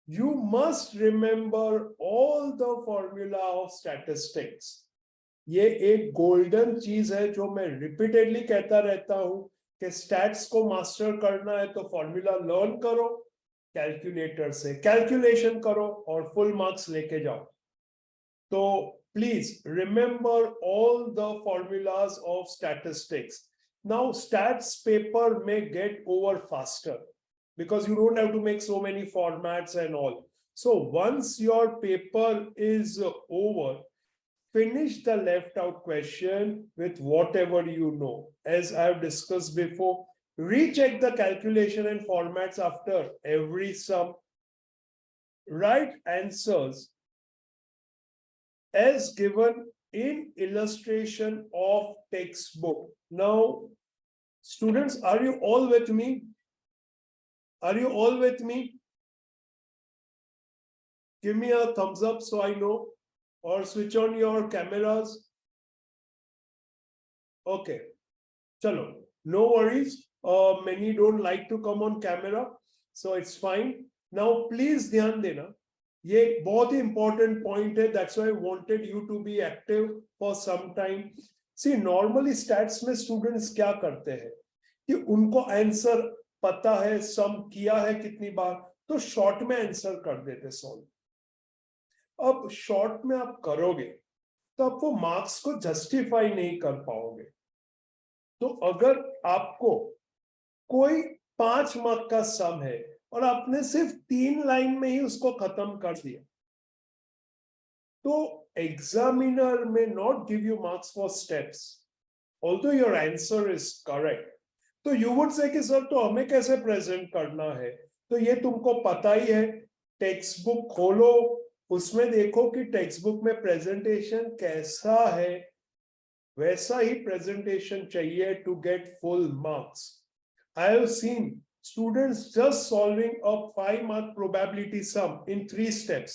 You must remember all the formula of statistics. ये एक गोल्डन चीज है जो मैं रिपीटेडली कहता रहता हूं कि स्टैट्स को मास्टर करना है तो फॉर्मूला लर्न करो, कैलकुलेटर से कैलकुलेशन करो और फुल मार्क्स लेके जाओ. तो please remember all the formulas of statistics. Now stats paper may get over faster because you don't have to make so many formats and all. So once your paper is over, finish the left out question with whatever you know. As I have discussed before, recheck the calculation and formats after every sum. Write answers as given in illustration of textbook. Now, students, are you all with me? Are you all with me? Give me a thumbs up so I know, or switch on your cameras. Okay, chalo, no worries. Many don't like to come on camera, so it's fine. Now, please ध्यान देना, ये एक बहुत ही important point है. That's why I wanted you to be active for some time. See, normally stats में students क्या करते हैं कि उनको आंसर पता है, सम किया है कितनी बार, तो शॉर्ट में आंसर कर देते सॉल्व. अब शॉर्ट में आप करोगे तो आप वो मार्क्स को जस्टिफाई नहीं कर पाओगे. तो अगर आपको कोई 5 मार्क का सम है और आपने सिर्फ 3 लाइन में ही उसको खत्म कर दिया, तो एग्जामिनर में not give you marks for steps although your answer is correct. तो यू वुड से कि सर तो हमें कैसे प्रेजेंट करना है, तो ये तुमको पता ही है. टेक्स्ट बुक खोलो, उसमें देखो कि टेक्स्ट बुक में प्रेजेंटेशन कैसा है, वैसा ही प्रेजेंटेशन चाहिए to get full marks. I have seen students just solving a 5 mark probability sum in 3 steps.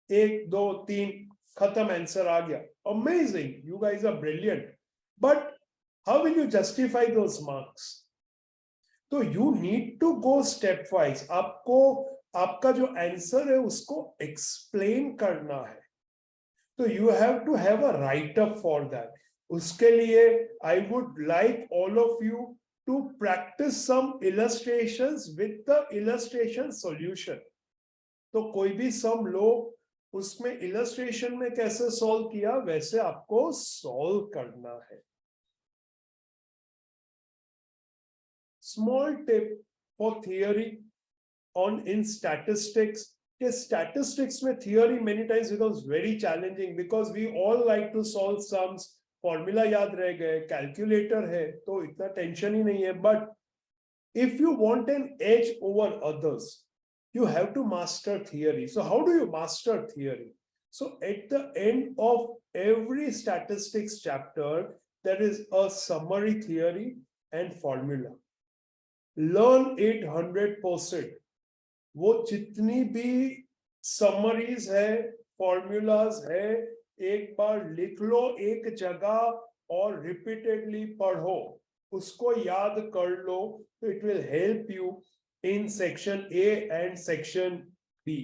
1, 2, 3, khatam, answer aa gaya. Amazing. You guys are brilliant. But how will you justify those marks? So you need to go stepwise. आपको आपका जो answer है उसको explain करना है. तो you have to have a write up for that. उसके लिए I would like all of you to practice some illustrations with the illustration solution. तो कोई भी सम लो, उसमें illustration में कैसे solve किया वैसे आपको solve करना है. Small tip for theory on in statistics. Statistics में theory many times becomes very challenging because we all like to solve sums. Formula याद रह गए, कैलकुलेटर है तो इतना टेंशन ही नहीं है. But if you want an edge over others, you have to master theory. So how do you master theory? So at the end of every statistics chapter, there is a summary theory and formula. Learn it 100%. वो जितनी भी summaries है, formulas है, एक बार लिख लो एक जगह और रिपीटेडली पढ़ो, उसको याद कर लो, तो it will help you in section A and section B.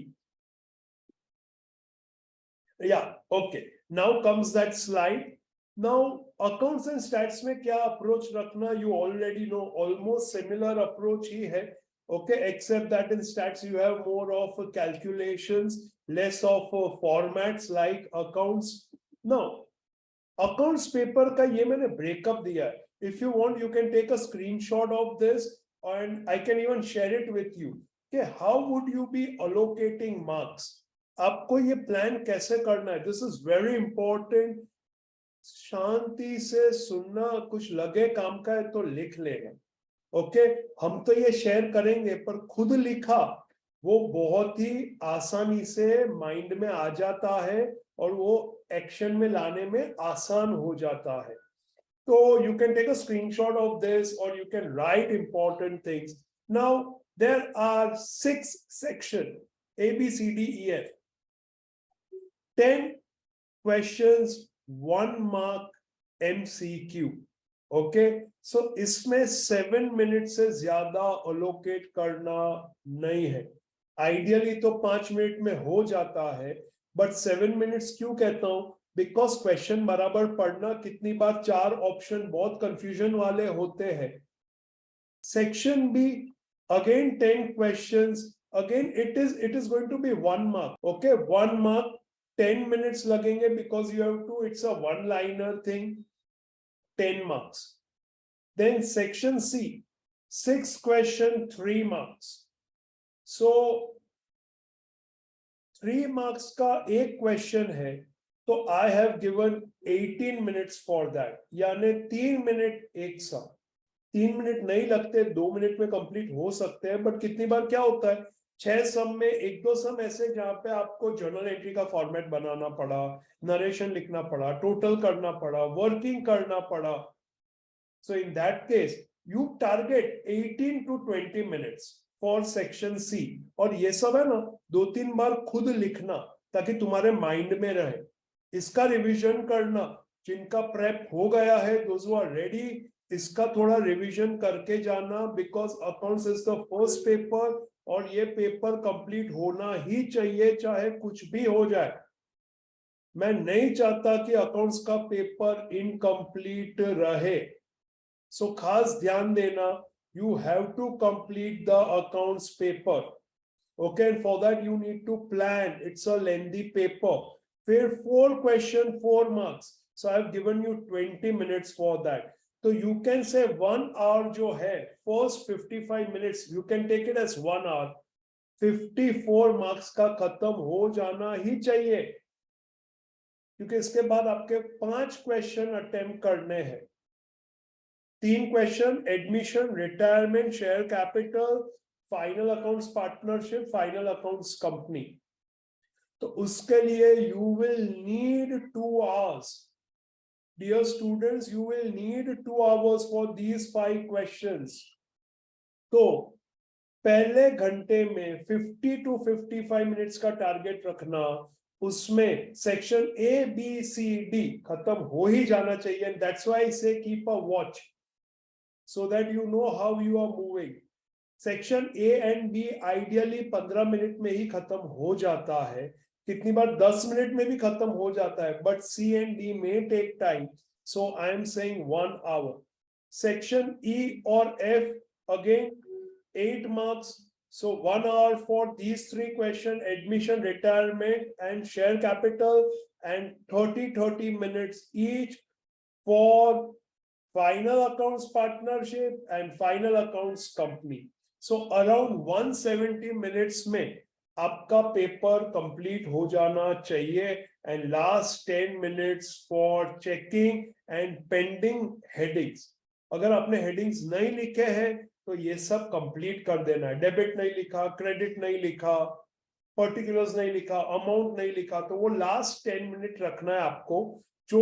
या okay, now comes that slide. Now accounts and stats में क्या अप्रोच रखना, you already know, almost similar approach ही है. Okay, except that in stats you have more of calculations, less of formats like accounts. Now, accounts paper का ये मैंने breakup दिया है. If you want, you can take a screenshot of this and I can even share it with you. Okay, how would you be allocating marks? आपको ये plan कैसे करना है? This is very important. शांति से सुनना, कुछ लगे काम का है तो लिख लेना. ओके, हम तो ये शेयर करेंगे, पर खुद लिखा वो बहुत ही आसानी से माइंड में आ जाता है और वो एक्शन में लाने में आसान हो जाता है. तो you can take a screenshot of this और you can write important things. Now there are 6 section, A B C D E F, 10 questions, 1 mark MCQ. Okay, सो इसमें 7 मिनट से ज्यादा अलोकेट करना नहीं है. आइडियली तो 5 मिनट में हो जाता है, बट 7 मिनट्स क्यों कहता हूं, बिकॉज क्वेश्चन बराबर पढ़ना, कितनी बार 4 ऑप्शन बहुत कंफ्यूजन वाले होते हैं. Section B again 10 questions, again it is going to be 1 mark. Okay, 1 mark. 10 minutes लगेंगे because you have to, it's a one-liner thing, 10 marks. Then section C, 6 question, 3 marks. So 3 marks का एक question है, तो I have given 18 minutes for that. यानी 3 minute एक साथ, 3 minute नहीं लगते, 2 मिनट में कंप्लीट हो सकते हैं, बट कितनी बार क्या होता है, 6 सम में 1-2 सम ऐसे जहां पे आपको जर्नल एंट्री का फॉर्मेट बनाना पड़ा, नरेशन लिखना पड़ा, टोटल करना पड़ा, वर्किंग करना पड़ा. So in that case, you target 18 to 20 minutes for section C. और ये सब है ना, 2-3 बार खुद लिखना ताकि तुम्हारे माइंड में रहे. इसका रिवीजन करना, जिनका प्रेप हो गया है, those who are ready, इसका थोड़ा रिवीजन करके जाना, because accounts is the first paper और ये पेपर कंप्लीट होना ही चाहिए चाहे कुछ भी हो जाए. मैं नहीं चाहता कि अकाउंट्स का पेपर इनकम्प्लीट रहे. So खास ध्यान देना, you have to complete the accounts paper. Okay, and for that you need to plan. It's a lengthy paper. फिर 4 question, 4 marks. So I have given you 20 minutes for that. So you can say 1 hour जो है, first 55 minutes, you can take it as 1 hour. 54 marks का खत्म हो जाना ही चाहिए, क्योंकि इसके बाद आपके 5 क्वेश्चन अटेम्प्ट करने हैं. 3 question admission, retirement, share capital, final accounts partnership, final accounts company. तो उसके लिए you will need 2 hours. Dear students, you will need 2 hours for these 5 questions. तो पहले घंटे में 50 to 55 मिनट्स का टारगेट रखना, उसमें section A B C D खत्म हो ही जाना चाहिए. That's why I say keep a watch so that you know how you are moving. Section A and B ideally 15 minute में ही खत्म हो जाता है, कितनी बार 10 मिनट में भी खत्म हो जाता है, बट सी एंड डी में take time. So I am saying 1 hour. Section E और F again 8 marks. So 1 hour for these 3 questions, admission, retirement and share capital, and 30 minutes each for final accounts partnership and final accounts company. So around 170 minutes में आपका paper complete हो जाना चाहिए. And last 10 minutes for checking and pending headings. अगर आपने headings नहीं लिखे हैं तो ये सब कंप्लीट कर देना है. डेबिट नहीं लिखा, क्रेडिट नहीं लिखा, पर्टिकुलर्स नहीं लिखा, अमाउंट नहीं लिखा, तो वो लास्ट 10 मिनट रखना है आपको. जो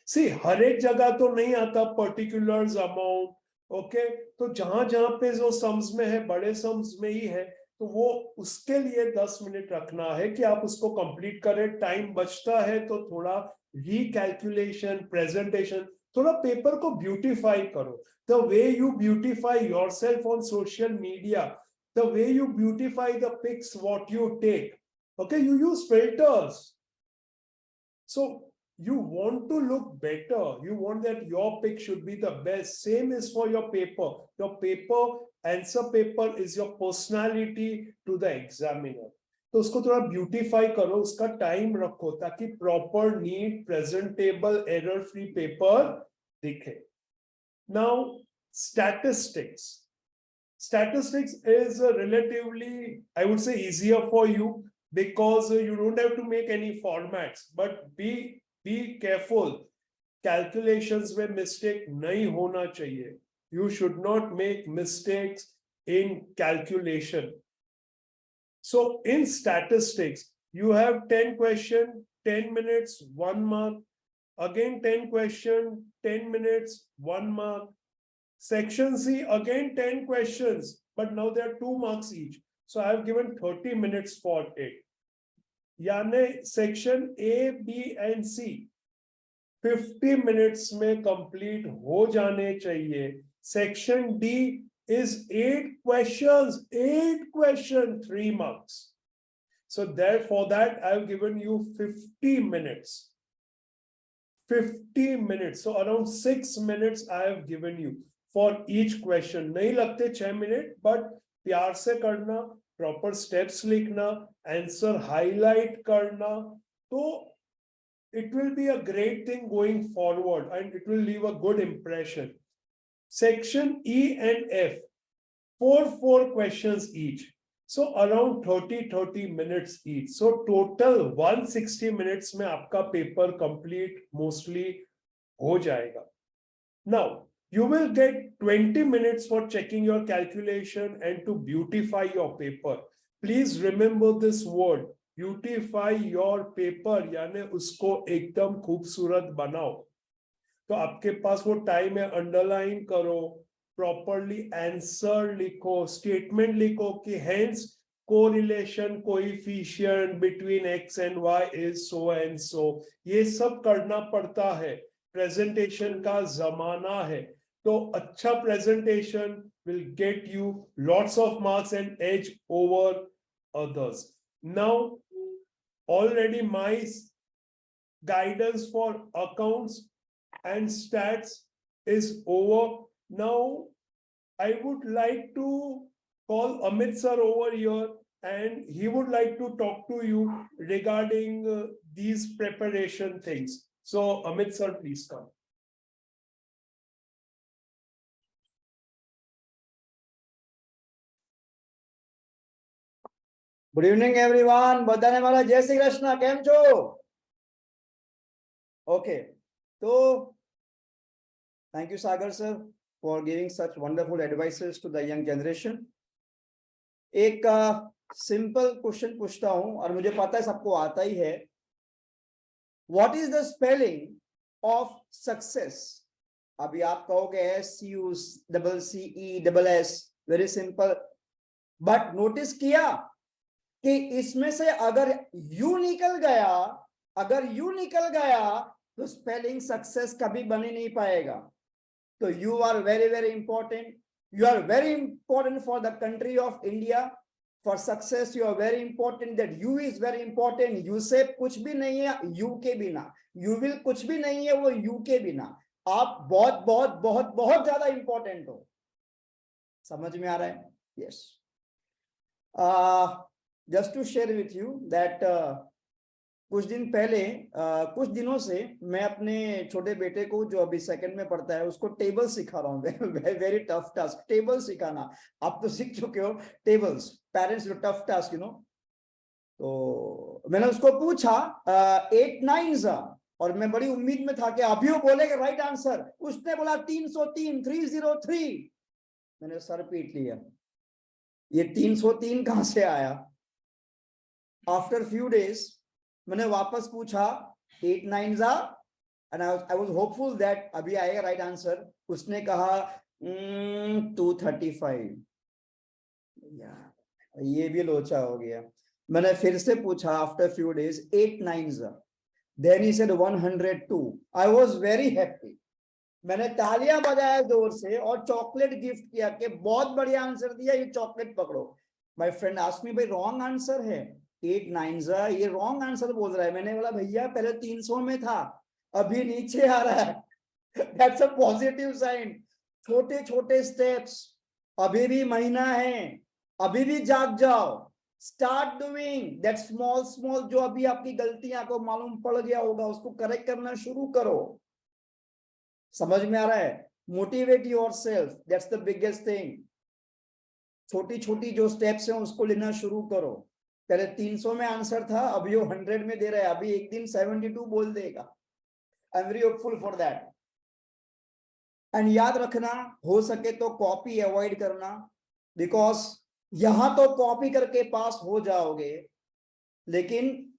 सी हर एक जगह तो नहीं आता पर्टिकुलर्स, अमाउंट. ओके, तो जहां जहां पे जो सम्स में है, बड़े सम्स में ही है, तो वो उसके लिए 10 मिनट रखना है कि आप उसको कंप्लीट करें. टाइम बचता है तो थोड़ा रिकैलकुलेशन, प्रेजेंटेशन, थोड़ा पेपर को ब्यूटिफाई करो. The way you beautify yourself on social media, the way you beautify the pics what you take. Okay, you use filters. So you want to look better, you want that your pick should be the best. Same is for your paper. Your paper, answer paper is your personality to the examiner. तो उसको थोड़ा beautify करो, उसका time रखो ताकि proper, neat, presentable, error free paper दिखे. Now statistics. Statistics is relatively, I would say, easier for you because you don't have to make any formats, but be careful. Calculations में mistake नहीं होना चाहिए. You should not make mistakes in calculation. So in statistics, you have 10 question, 10 minutes, 1 mark. Again 10 question, 10 minutes, 1 mark. Section C, again 10 questions, but now there are 2 marks each. So I have given 30 minutes for it. यानी section A, B and C 50 minutes में complete हो जाने चाहिए. Section D is 8 questions, 3 marks. So therefore that I have given you 50 minutes. 50 minutes. So around 6 minutes I have given you for each question. नहीं लगते 6 minute, but प्यार से करना, proper steps लिखना, आंसर हाईलाइट करना, तो it will be a great thing going forward and it will leave a good impression. Section E and F, four questions each. So around 30 minutes each. So total 160 minutes में आपका paper complete mostly हो जाएगा. Now, you will get 20 minutes for checking your calculation and to beautify your paper. Please remember this word, beautify your paper, यानी उसको एकदम खूबसूरत बनाओ. तो आपके पास वो टाइम है, अंडरलाइन करो, प्रॉपरली आंसर लिखो, स्टेटमेंट लिखो कि hence correlation coefficient between x and y is so and so. ये सब करना पड़ता है, प्रेजेंटेशन का जमाना है. तो अच्छा presentation will get you lots of marks and edge over others. Now, already my guidance for accounts and stats is over. Now, I would like to call Amit sir over here and he would like to talk to you regarding these preparation things. So, Amit sir, please come. Good evening everyone. बधाने वाला जय श्री कृष्ण. केम छो? Okay, तो thank you Sagar sir for giving such wonderful advices to the young generation. एक simple question पूछता हूं और मुझे पता है सबको आता ही है. What is the spelling of success? अभी आप कहोगे SUCCE very simple, but notice किया कि इसमें से अगर यू निकल गया तो स्पेलिंग सक्सेस कभी बन ही नहीं पाएगा. तो you are very very important. You are very important for the country of India. For success you are very important. That you is very important. You से कुछ भी नहीं है यू के बिना. यू विल कुछ भी नहीं है वो यू के बिना. आप बहुत बहुत बहुत बहुत ज्यादा इंपॉर्टेंट हो. समझ में आ रहा है? Yes. Just to share with you that कुछ दिन पहले कुछ दिनों से मैं अपने छोटे बेटे को जो अभी सेकंड में पढ़ता है उसको टेबल सिखा रहा हूँ. वेरी टफ टास्क टेबल सिखाना. आप तो सीख चुके हो tables. Parents tough task you know. तो मैंने उसको पूछा 8 9s और मैं बड़ी उम्मीद में था कि अभी वो बोलेगा राइट आंसर. उसने बोला 303 303. मैंने सर पीट लिया. ये 303 कहां से आया? आफ्टर फ्यू डेज मैंने वापस पूछा 8 9s and I was hopeful that अभी आएगा राइट आंसर. उसने कहा 235. यार ये भी लोचा हो गया. मैंने फिर से पूछा after few days 8 9s. Then he said 102. I was very happy. मैंने तालियां बजाया जोर से और चॉकलेट गिफ्ट किया कि बहुत बढ़िया आंसर दिया, ये चॉकलेट पकड़ो. माय फ्रेंड आस्क्ड मी, भाई रॉन्ग आंसर है 8 9s, ये रॉन्ग आंसर बोल रहा है. मैंने बोला भैया पहले 300 में था अभी नीचे आ रहा है. That's a positive sign. छोटे छोटे स्टेप्स. अभी भी महीना है, अभी भी जाग जाओ. Start doing that small small. जो अभी आपकी गलतियां को मालूम पड़ गया होगा उसको करेक्ट करना शुरू करो. समझ में आ रहा है? Motivate yourself, that's the biggest thing. छोटी छोटी जो स्टेप्स हैं उसको लेना शुरू करो. पहले 300 में आंसर था, अभी वो 100 में दे रहा है. अभी एक दिन 72 बोल देगा. I am very hopeful for that. And याद रखना, हो सके तो कॉपी अवॉइड करना, बिकॉज यहां तो कॉपी करके पास हो जाओगे, लेकिन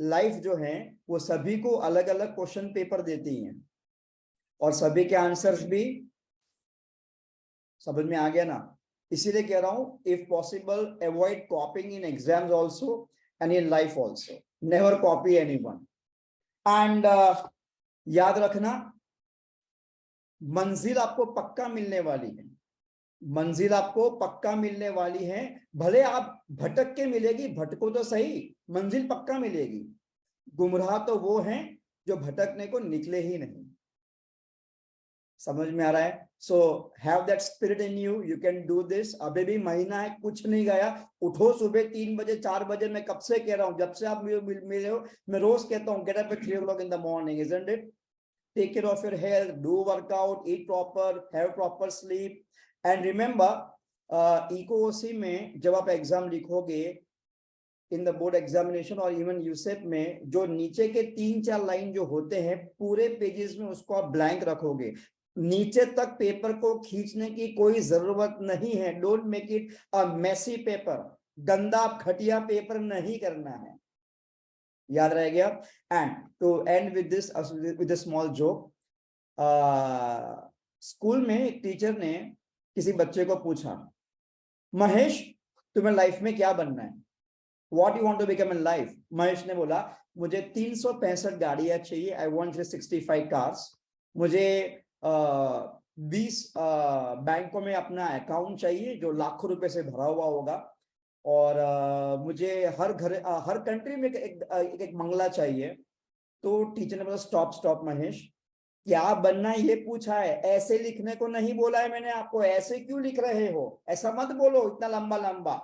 लाइफ जो है वो सभी को अलग अलग क्वेश्चन पेपर देती हैं और सभी के आंसर्स भी समझ में आ गया ना. इसीलिए कह रहा हूं, if possible avoid कॉपिंग in exams also and in life also. Never copy anyone. And याद रखना, मंजिल आपको पक्का मिलने वाली है. मंजिल आपको पक्का मिलने वाली है. भले आप भटक के मिलेगी, भटको तो सही, मंजिल पक्का मिलेगी. गुमराह तो वो हैं जो भटकने को निकले ही नहीं. समझ में आ रहा है? So have that spirit in you, you can do this. अभी भी महीना है, कुछ नहीं गया। उठो सुबह 3 बजे 4 बजे, मैं कब से कह रहा हूँ, जब से आप मिले हो, मैं रोज कहता हूँ get up at 3 o'clock in the morning, isn't it? Take care of your health, do workout, eat proper, have proper sleep, and remember ECOOC में जब आप एग्जाम लिखोगे इन द बोर्ड एग्जामिनेशन और इवन यूसेप में, जो नीचे के 3-4 लाइन जो होते हैं पूरे पेजेस में, उसको आप ब्लैंक रखोगे। नीचे तक पेपर को खींचने की कोई जरूरत नहीं है। Don't make it a messy paper, गंदा घटिया पेपर नहीं करना है, याद रह गया। And to end with this, with a small joke, school में एक टीचर ने किसी बच्चे को पूछा, महेश तुम्हें लाइफ में क्या बनना है, what you want to become in life? Mahesh ने बोला, मुझे 365 गाड़ियां चाहिए, आई वांट 365 कार्स। मुझे 20 बैंकों में अपना अकाउंट चाहिए जो लाखों रुपए से भरा हुआ होगा, और मुझे हर कंट्री में एक बंगला चाहिए। तो टीचर ने बोला, स्टॉप स्टॉप महेश, क्या बनना ये पूछा है, ऐसे लिखने को नहीं बोला है मैंने आपको, ऐसे क्यों लिख रहे हो, ऐसा मत बोलो इतना लंबा लंबा।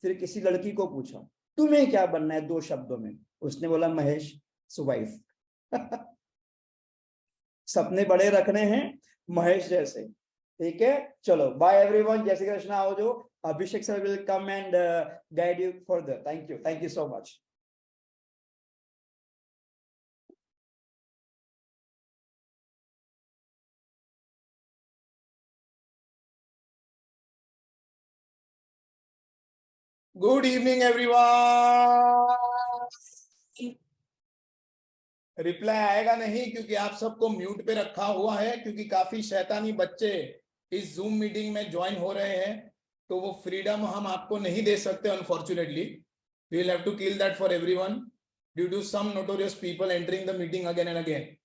फिर किसी लड़की को पूछा, तुम्हें क्या बनना है 2 शब्दों में? उसने बोला, महेश वाइफ। सपने बड़े रखने हैं महेश जैसे, ठीक है? चलो बाय एवरीवन, जय श्री कृष्ण। आओ जो Abhishek sir will come and guide you further. Thank you so much. Good evening everyone. Reply आएगा नहीं क्योंकि आप सबको म्यूट पे रखा हुआ है, क्योंकि काफी शैतानी बच्चे इस जूम मीटिंग में ज्वाइन हो रहे हैं, तो वो फ्रीडम हम आपको नहीं दे सकते unfortunately. We will have to kill that for everyone due to some notorious people entering the meeting again and again.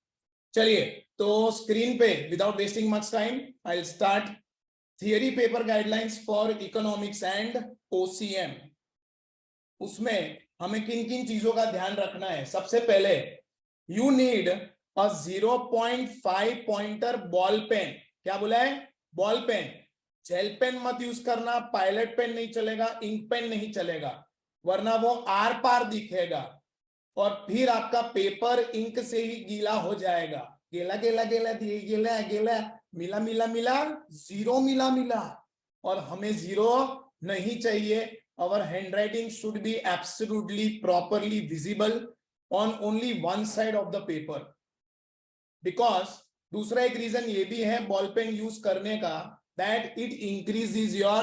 चलिए, तो स्क्रीन पे without wasting much time I will start theory paper guidelines for economics and OCM। उसमें हमें किन किन चीजों का ध्यान रखना है? सबसे पहले you need a 0.5 pointer ball pen. क्या बोला है? Ball pen. जेल पेन मत यूज करना, पायलट पेन नहीं चलेगा, इंक पेन नहीं चलेगा, वरना वो आर पार दिखेगा और फिर आपका पेपर इंक से ही गीला हो जाएगा। गेला गेला गेला गेला गेला, मिला मिला मिला, जीरो मिला मिला, और हमें जीरो नहीं चाहिए। Our handwriting should be absolutely properly visible on only one side of the paper. Because दूसरा एक रीजन ये भी है बॉल पेन यूज करने का, that it increases your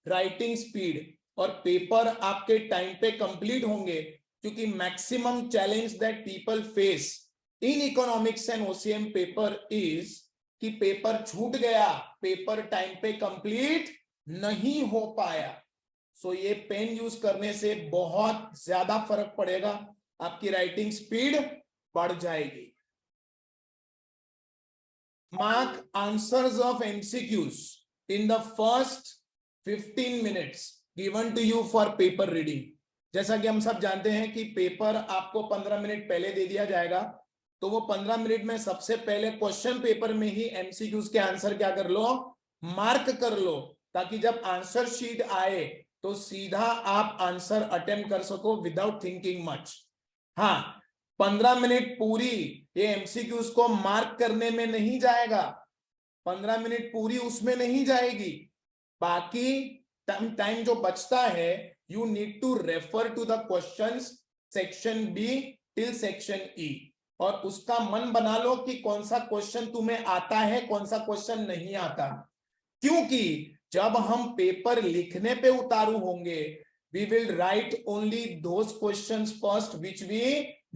writing speed, और पेपर आपके टाइम पे कंप्लीट होंगे, क्योंकि maximum challenge that people face in economics and OCM paper is कि पेपर छूट गया, पेपर टाइम पे कंप्लीट नहीं हो पाया। सो ये पेन यूज करने से बहुत ज्यादा फर्क पड़ेगा, आपकी राइटिंग स्पीड बढ़ जाएगी। Mark answers of MCQs in the first 15 minutes given to you for paper reading. जैसा कि हम सब जानते हैं कि पेपर आपको 15 मिनट पहले दे दिया जाएगा, तो वो 15 मिनट में सबसे पहले क्वेश्चन पेपर में ही MCQs के आंसर क्या कर लो, मार्क कर लो, ताकि जब आंसर शीट आए तो सीधा आप आंसर अटेम्प्ट कर सको विदाउट थिंकिंग मच। हाँ, 15 मिनट पूरी ये MCQs को मार्क करने में नहीं जाएगा, 15 मिनट पूरी उसमें नहीं जाएगी, बाकी टाइम जो बचता है you need to refer to the questions section B till section E, और उसका मन बना लो कि कौन सा क्वेश्चन तुम्हें आता है, कौन सा क्वेश्चन नहीं आता। क्योंकि जब हम पेपर लिखने पे उतारू होंगे, we will write only those questions first which we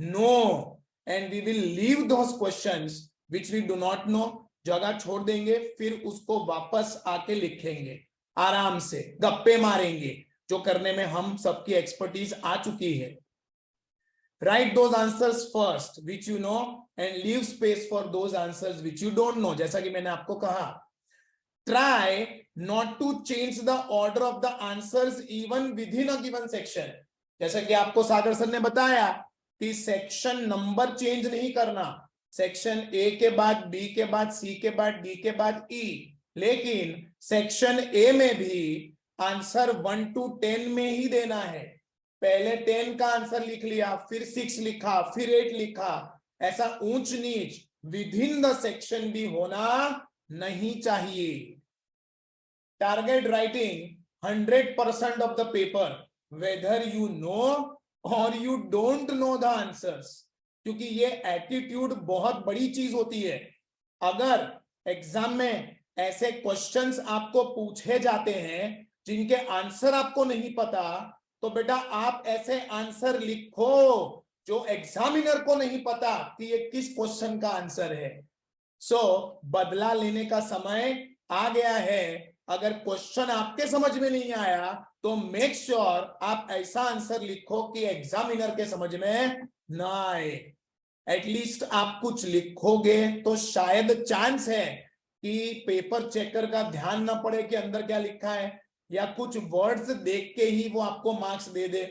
know, and we will leave those questions which we do not know, जगह छोड़ देंगे, फिर उसको वापस आके लिखेंगे, आराम से गप्पे मारेंगे, जो करने में हम सबकी एक्सपर्टीज आ चुकी है। Write those answers first which you know and leave space for those answers which you don't know। जैसा कि मैंने आपको कहा, try not to change the order of the answers even within a given section। जैसा कि आपको सागर sir ने बताया कि सेक्शन नंबर चेंज नहीं करना, सेक्शन ए के बाद बी के बाद सी के बाद डी के बाद ई, लेकिन सेक्शन ए में भी आंसर 1 to 10 में ही देना है। पहले 10 का आंसर लिख लिया, फिर 6 लिखा, फिर 8 लिखा, ऐसा ऊंच नीच विद इन द सेक्शन भी होना नहीं चाहिए। Target writing 100% of the paper, whether you know और you don't know the answers, क्योंकि ये एटीट्यूड बहुत बड़ी चीज होती है। अगर एग्जाम में ऐसे क्वेश्चंस आपको पूछे जाते हैं जिनके आंसर आपको नहीं पता, तो बेटा आप ऐसे आंसर लिखो जो एग्जामिनर को नहीं पता कि ये किस क्वेश्चन का आंसर है। सो बदला लेने का समय आ गया है। अगर क्वेश्चन आपके समझ में नहीं आया तो मेक श्योर आप ऐसा आंसर लिखो कि एग्जामिनर के समझ में ना आए। एटलीस्ट आप कुछ लिखोगे तो शायद चांस है कि पेपर चेकर का ध्यान ना पड़े कि अंदर क्या लिखा है, या कुछ वर्ड्स देख के ही वो आपको मार्क्स दे दे।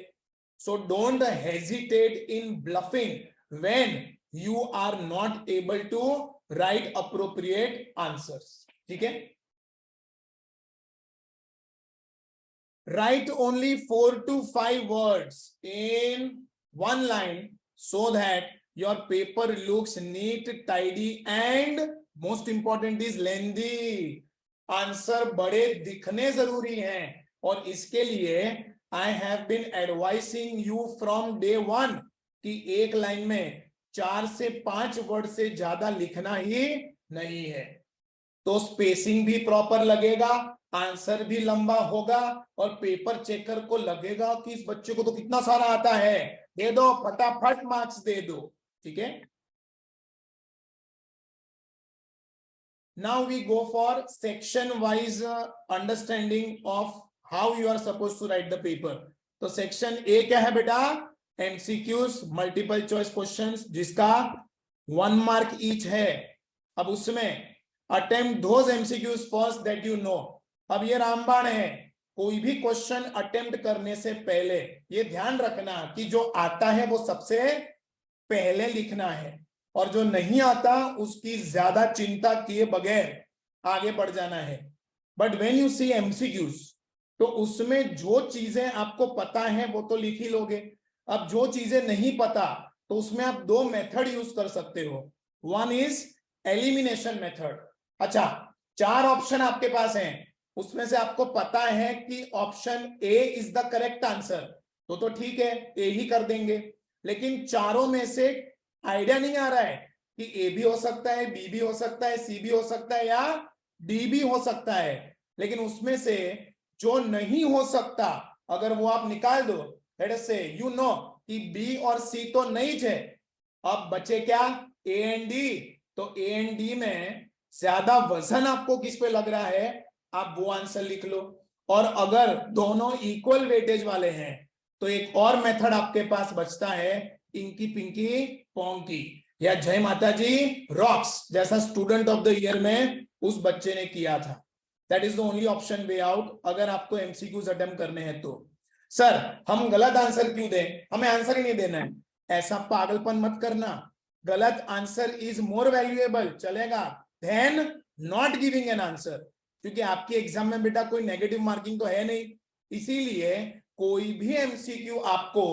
So don't hesitate in bluffing when you are not able to write appropriate answers. ठीक है, write only 4 to 5 words in one line so that your paper looks neat, tidy and most important is lengthy. Answer बड़े दिखने जरूरी हैं और इसके लिए I have been advising you from day one कि एक लाइन में 4 से 5 वर्ड से ज्यादा लिखना ही नहीं है, तो स्पेसिंग भी प्रॉपर लगेगा, आंसर भी लंबा होगा और पेपर चेकर को लगेगा कि इस बच्चे को तो कितना सारा आता है, दे दो फटाफट मार्क्स दे दो। ठीक है, now we go for section wise understanding of how you are suppose to write the paper. तो सेक्शन ए क्या है बेटा, एमसीक्यूज, मल्टीपल चॉइस क्वेश्चंस, जिसका 1 मार्क ईच है। अब उसमें attempt those MCQs first that you know. अब ये रामबाण है, कोई भी क्वेश्चन अटेम्प्ट करने से पहले ये ध्यान रखना कि जो आता है वो सबसे पहले लिखना है और जो नहीं आता उसकी ज्यादा चिंता किए बगैर आगे बढ़ जाना है। But when you see MCQs तो उसमें जो चीजें आपको पता है वो तो लिख ही लोगे। अब जो चीजें नहीं पता तो उसमें आप 2 मेथड यूज कर सकते हो। One is elimination method. अच्छा, 4 ऑप्शन आपके पास हैं, उसमें से आपको पता है कि option A is the correct answer, तो ठीक है ए ही कर देंगे। लेकिन चारों में से आइडिया नहीं आ रहा है कि ए भी हो सकता है, बी भी हो सकता है, सी भी हो सकता है या डी भी हो सकता है। लेकिन उसमें से जो नहीं हो सकता अगर वो आप निकाल दो, लेट अस से यू नो कि बी और सी तो नहीं थे, अब बचे क्या, ए एंड डी। तो ए एंड डी में ज्यादा वजन आपको किस पे लग रहा है, आप वो आंसर लिख लो। और अगर दोनों इक्वल वेटेज वाले हैं तो एक और मेथड आपके पास बचता है, इंकी पिंकी पोंकी या जय माता जी रॉक्स, जैसा स्टूडेंट ऑफ द ईयर में उस बच्चे ने किया था। That is the only option way out अगर आपको एमसीक्यूज अटेम्प्ट करने हैं तो। सर हम गलत आंसर क्यों दें, हमें आंसर ही नहीं देना है, ऐसा पागलपन मत करना। गलत आंसर इज मोर वैल्यूएबल, चलेगा, then not giving an answer, क्योंकि आपके एग्जाम में बेटा कोई नेगेटिव मार्किंग तो है नहीं। इसीलिए कोई भी एमसीक्यू आपको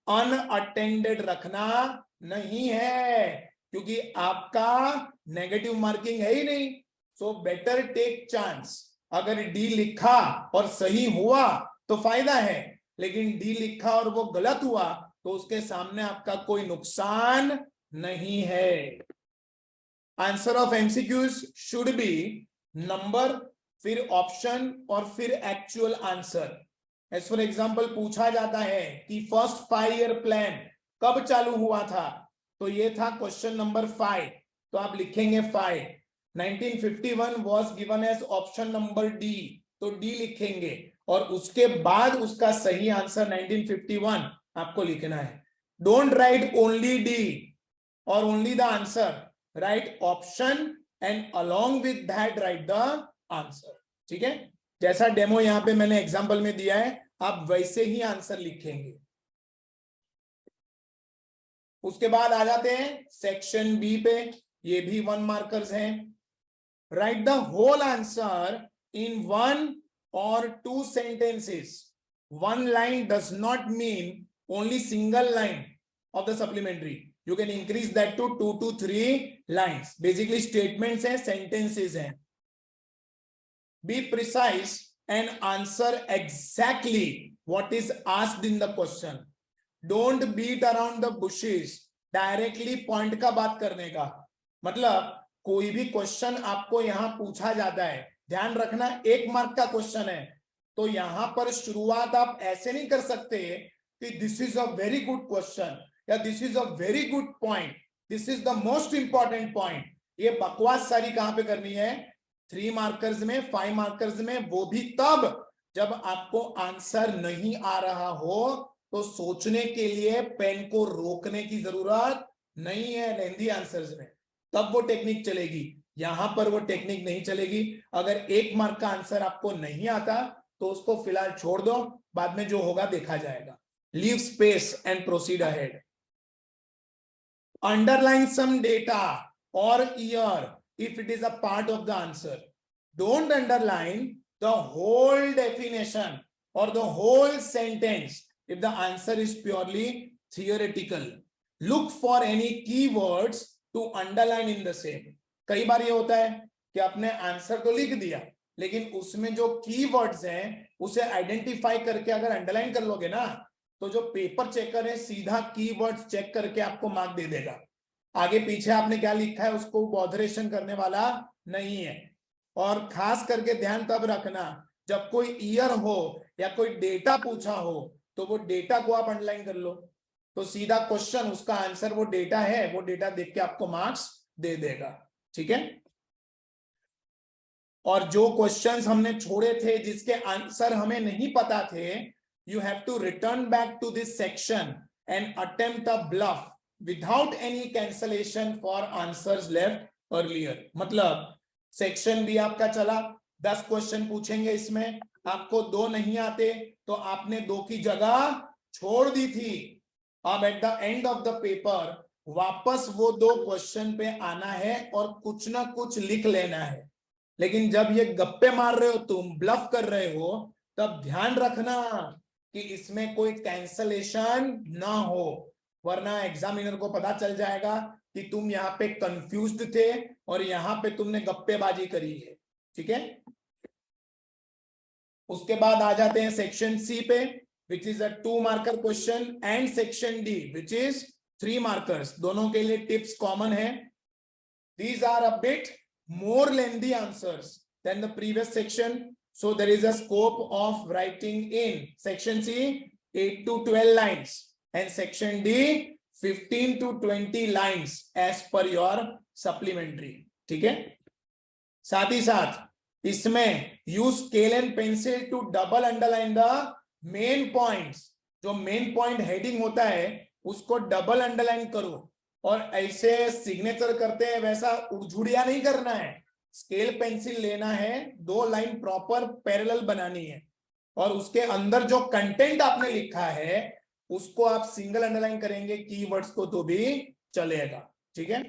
अनअटेंडेड रखना नहीं है, क्योंकि आपका नेगेटिव मार्किंग है ही नहीं। So better take chance. अगर डी लिखा और सही हुआ तो फायदा है, लेकिन डी लिखा और वो गलत हुआ तो उसके सामने आपका कोई नुकसान नहीं है। Answer of MCQs should be number, फिर ऑप्शन और फिर actual answer. As for example पूछा जाता है कि फर्स्ट 5 ईयर प्लान कब चालू हुआ था, तो ये था क्वेश्चन नंबर 5, तो आप लिखेंगे 5। 1951 was given as option number D, तो डी लिखेंगे और उसके बाद उसका सही आंसर 1951 आपको लिखना है। डोंट राइट ओनली डी और only the answer, right option and along with that right the answer. ठीक है, जैसा डेमो यहां पे मैंने एग्जांपल में दिया है आप वैसे ही आंसर लिखेंगे। उसके बाद आ जाते हैं सेक्शन बी पे, ये भी 1 मार्कर्स हैं। Write the whole answer in 1 or 2 sentences. 1 line does not mean only single line of the supplementary. You can increase that to 2 to 3 lines. Basically statements हैं, sentences हैं. Be precise and answer exactly what is asked in the question. Don't beat around the bushes. Directly point का बात करने का मतलब कोई भी question आपको यहां पूछा जाता है, ध्यान रखना 1 मार्क का क्वेश्चन है, तो यहां पर शुरुआत आप ऐसे नहीं कर सकते कि this is a very good question या this is a very good point, this is the most important point. ये बकवास सारी कहां पे करनी है? 3 मार्कर्स में, 5 मार्कर्स में, वो भी तब जब आपको आंसर नहीं आ रहा हो, तो सोचने के लिए पेन को रोकने की जरूरत नहीं है लेंथी आंसर्स में, तब वो टेक्निक चलेगी। यहां पर वो टेक्निक नहीं चलेगी। अगर 1 मार्क का आंसर आपको नहीं आता तो उसको फिलहाल छोड़ दो, बाद में जो होगा देखा जाएगा। Leave space and proceed ahead. Underline some data और year if it is a part of the answer. Don't underline the whole definition or the whole sentence if the answer is purely theoretical. Look for any keywords to underline in the same. कई बार ये होता है कि आपने answer तो लिख दिया, लेकिन उसमें जो कीवर्ड्स हैं उसे आइडेंटिफाई करके अगर अंडरलाइन कर लोगे ना, तो जो पेपर चेकर है सीधा कीवर्ड्स चेक करके आपको मार्क दे देगा। आगे पीछे आपने क्या लिखा है उसको बॉदरेशन करने वाला नहीं है। और खास करके ध्यान तब रखना जब कोई ईयर हो या कोई डेटा पूछा हो, तो वो डेटा को आप अंडरलाइन कर लो, तो सीधा क्वेश्चन उसका आंसर वो डेटा है, वो डेटा देख के आपको मार्क्स दे देगा। ठीक है। और जो क्वेश्चंस हमने छोड़े थे जिसके आंसर हमें नहीं पता थे, you have to return back to this section and attempt a bluff without any cancellation for answers left earlier. मतलब सेक्शन भी आपका चला, 10 क्वेश्चन पूछेंगे, इसमें आपको 2 नहीं आते तो आपने 2 की जगह छोड़ दी थी। अब at the end of the paper वापस वो 2 क्वेश्चन पे आना है और कुछ ना कुछ लिख लेना है। लेकिन जब ये गप्पे मार रहे हो, तुम ब्लफ कर रहे हो, तब ध्यान रखना कि इसमें कोई कैंसलेशन ना हो, वरना एग्जामिनर को पता चल जाएगा कि तुम यहाँ पे कंफ्यूज्ड थे और यहाँ पे तुमने गप्पेबाजी करी है। ठीक है। उसके बाद आ जाते हैं सेक्शन सी पे, which is a 2 marker question, and section D which is 3 markers. दोनों के लिए टिप्स कॉमन है। These are a bit more lengthy answers than the previous section, so there is a scope of writing in section C 8 to 12 lines and section D 15 to 20 lines as per your supplementary. ठीक है। साथ ही साथ इसमें use scale and pencil to double underline the main points। जो main point heading होता है उसको double underline करो, और ऐसे सिग्नेचर करते हैं वैसा उड़झुड़िया नहीं करना है। स्केल पेंसिल लेना है, 2 लाइन प्रॉपर पैरेलल बनानी है, और उसके अंदर जो कंटेंट आपने लिखा है उसको आप सिंगल अंडरलाइन करेंगे कीवर्ड्स को तो भी चलेगा। ठीक है।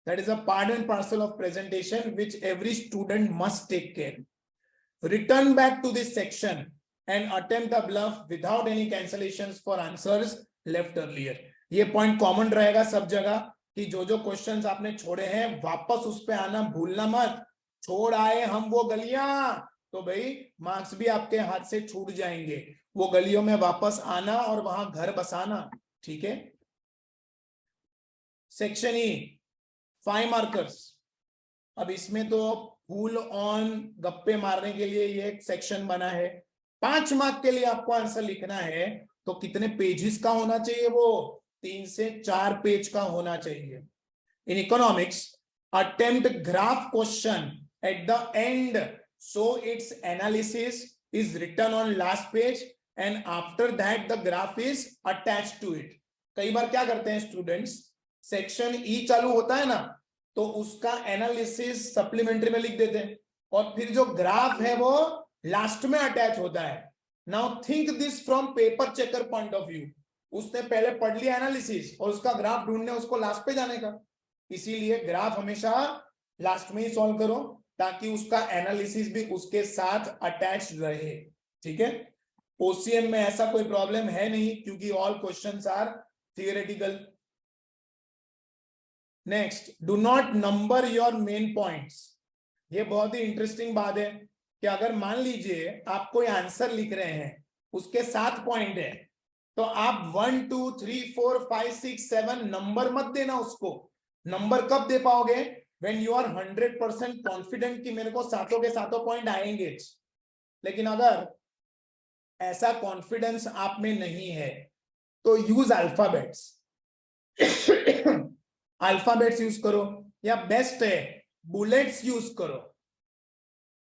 That is a part and parcel of presentation which every student must take care. Return back to this section and attempt a bluff without any cancellations for answers left earlier. ये point common रहेगा सब जगह कि जो जो questions आपने छोड़े हैं वापस उस पे आना भूलना मत। छोड़ आए हम वो गलियां तो भाई मार्क्स भी आपके हाथ से छूट जाएंगे। वो गलियों में वापस आना और वहां घर बसाना। ठीक है। Section E 5 markers. अब इसमें तो फुल ऑन गप्पे मारने के लिए ये एक सेक्शन बना है। 5 मार्क के लिए आपको आंसर लिखना है तो कितने पेजेस का होना चाहिए? वो 3 से 4 पेज का होना चाहिए। In economics attempt graph question at the end so its analysis is written on last page and after that the graph is attached to it। कई बार क्या करते हैं स्टूडेंट्स, सेक्शन ई चालू होता है ना तो उसका एनालिसिस सप्लीमेंट्री में लिख देते हैं और फिर जो ग्राफ है वो लास्ट में अटैच होता है। Now think this from paper checker point of view. उसने पहले पढ़ लिया एनालिसिस और उसका ग्राफ ढूंढने उसको लास्ट पे जाने का, इसीलिए ग्राफ हमेशा लास्ट में ही सॉल्व करो ताकि उसका एनालिसिस भी उसके साथ अटैच रहे। ठीक है, ओसीएम में ऐसा कोई प्रॉब्लम है नहीं क्योंकि all questions are theoretical. Next, do not number your main points. ये बहुत ही इंटरेस्टिंग बात है कि अगर मान लीजिए आप कोई आंसर लिख रहे हैं, उसके 7 पॉइंट है, तो आप 1 2 3 4 5 6 7 नंबर मत देना उसको। नंबर कब दे पाओगे? व्हेन यू आर 100% कॉन्फिडेंट कि मेरे को सातों के सातों पॉइंट आएंगे। लेकिन अगर ऐसा कॉन्फिडेंस आप में नहीं है तो यूज अल्फाबेट्स। अल्फाबेट्स यूज करो, या बेस्ट है बुलेट्स यूज करो।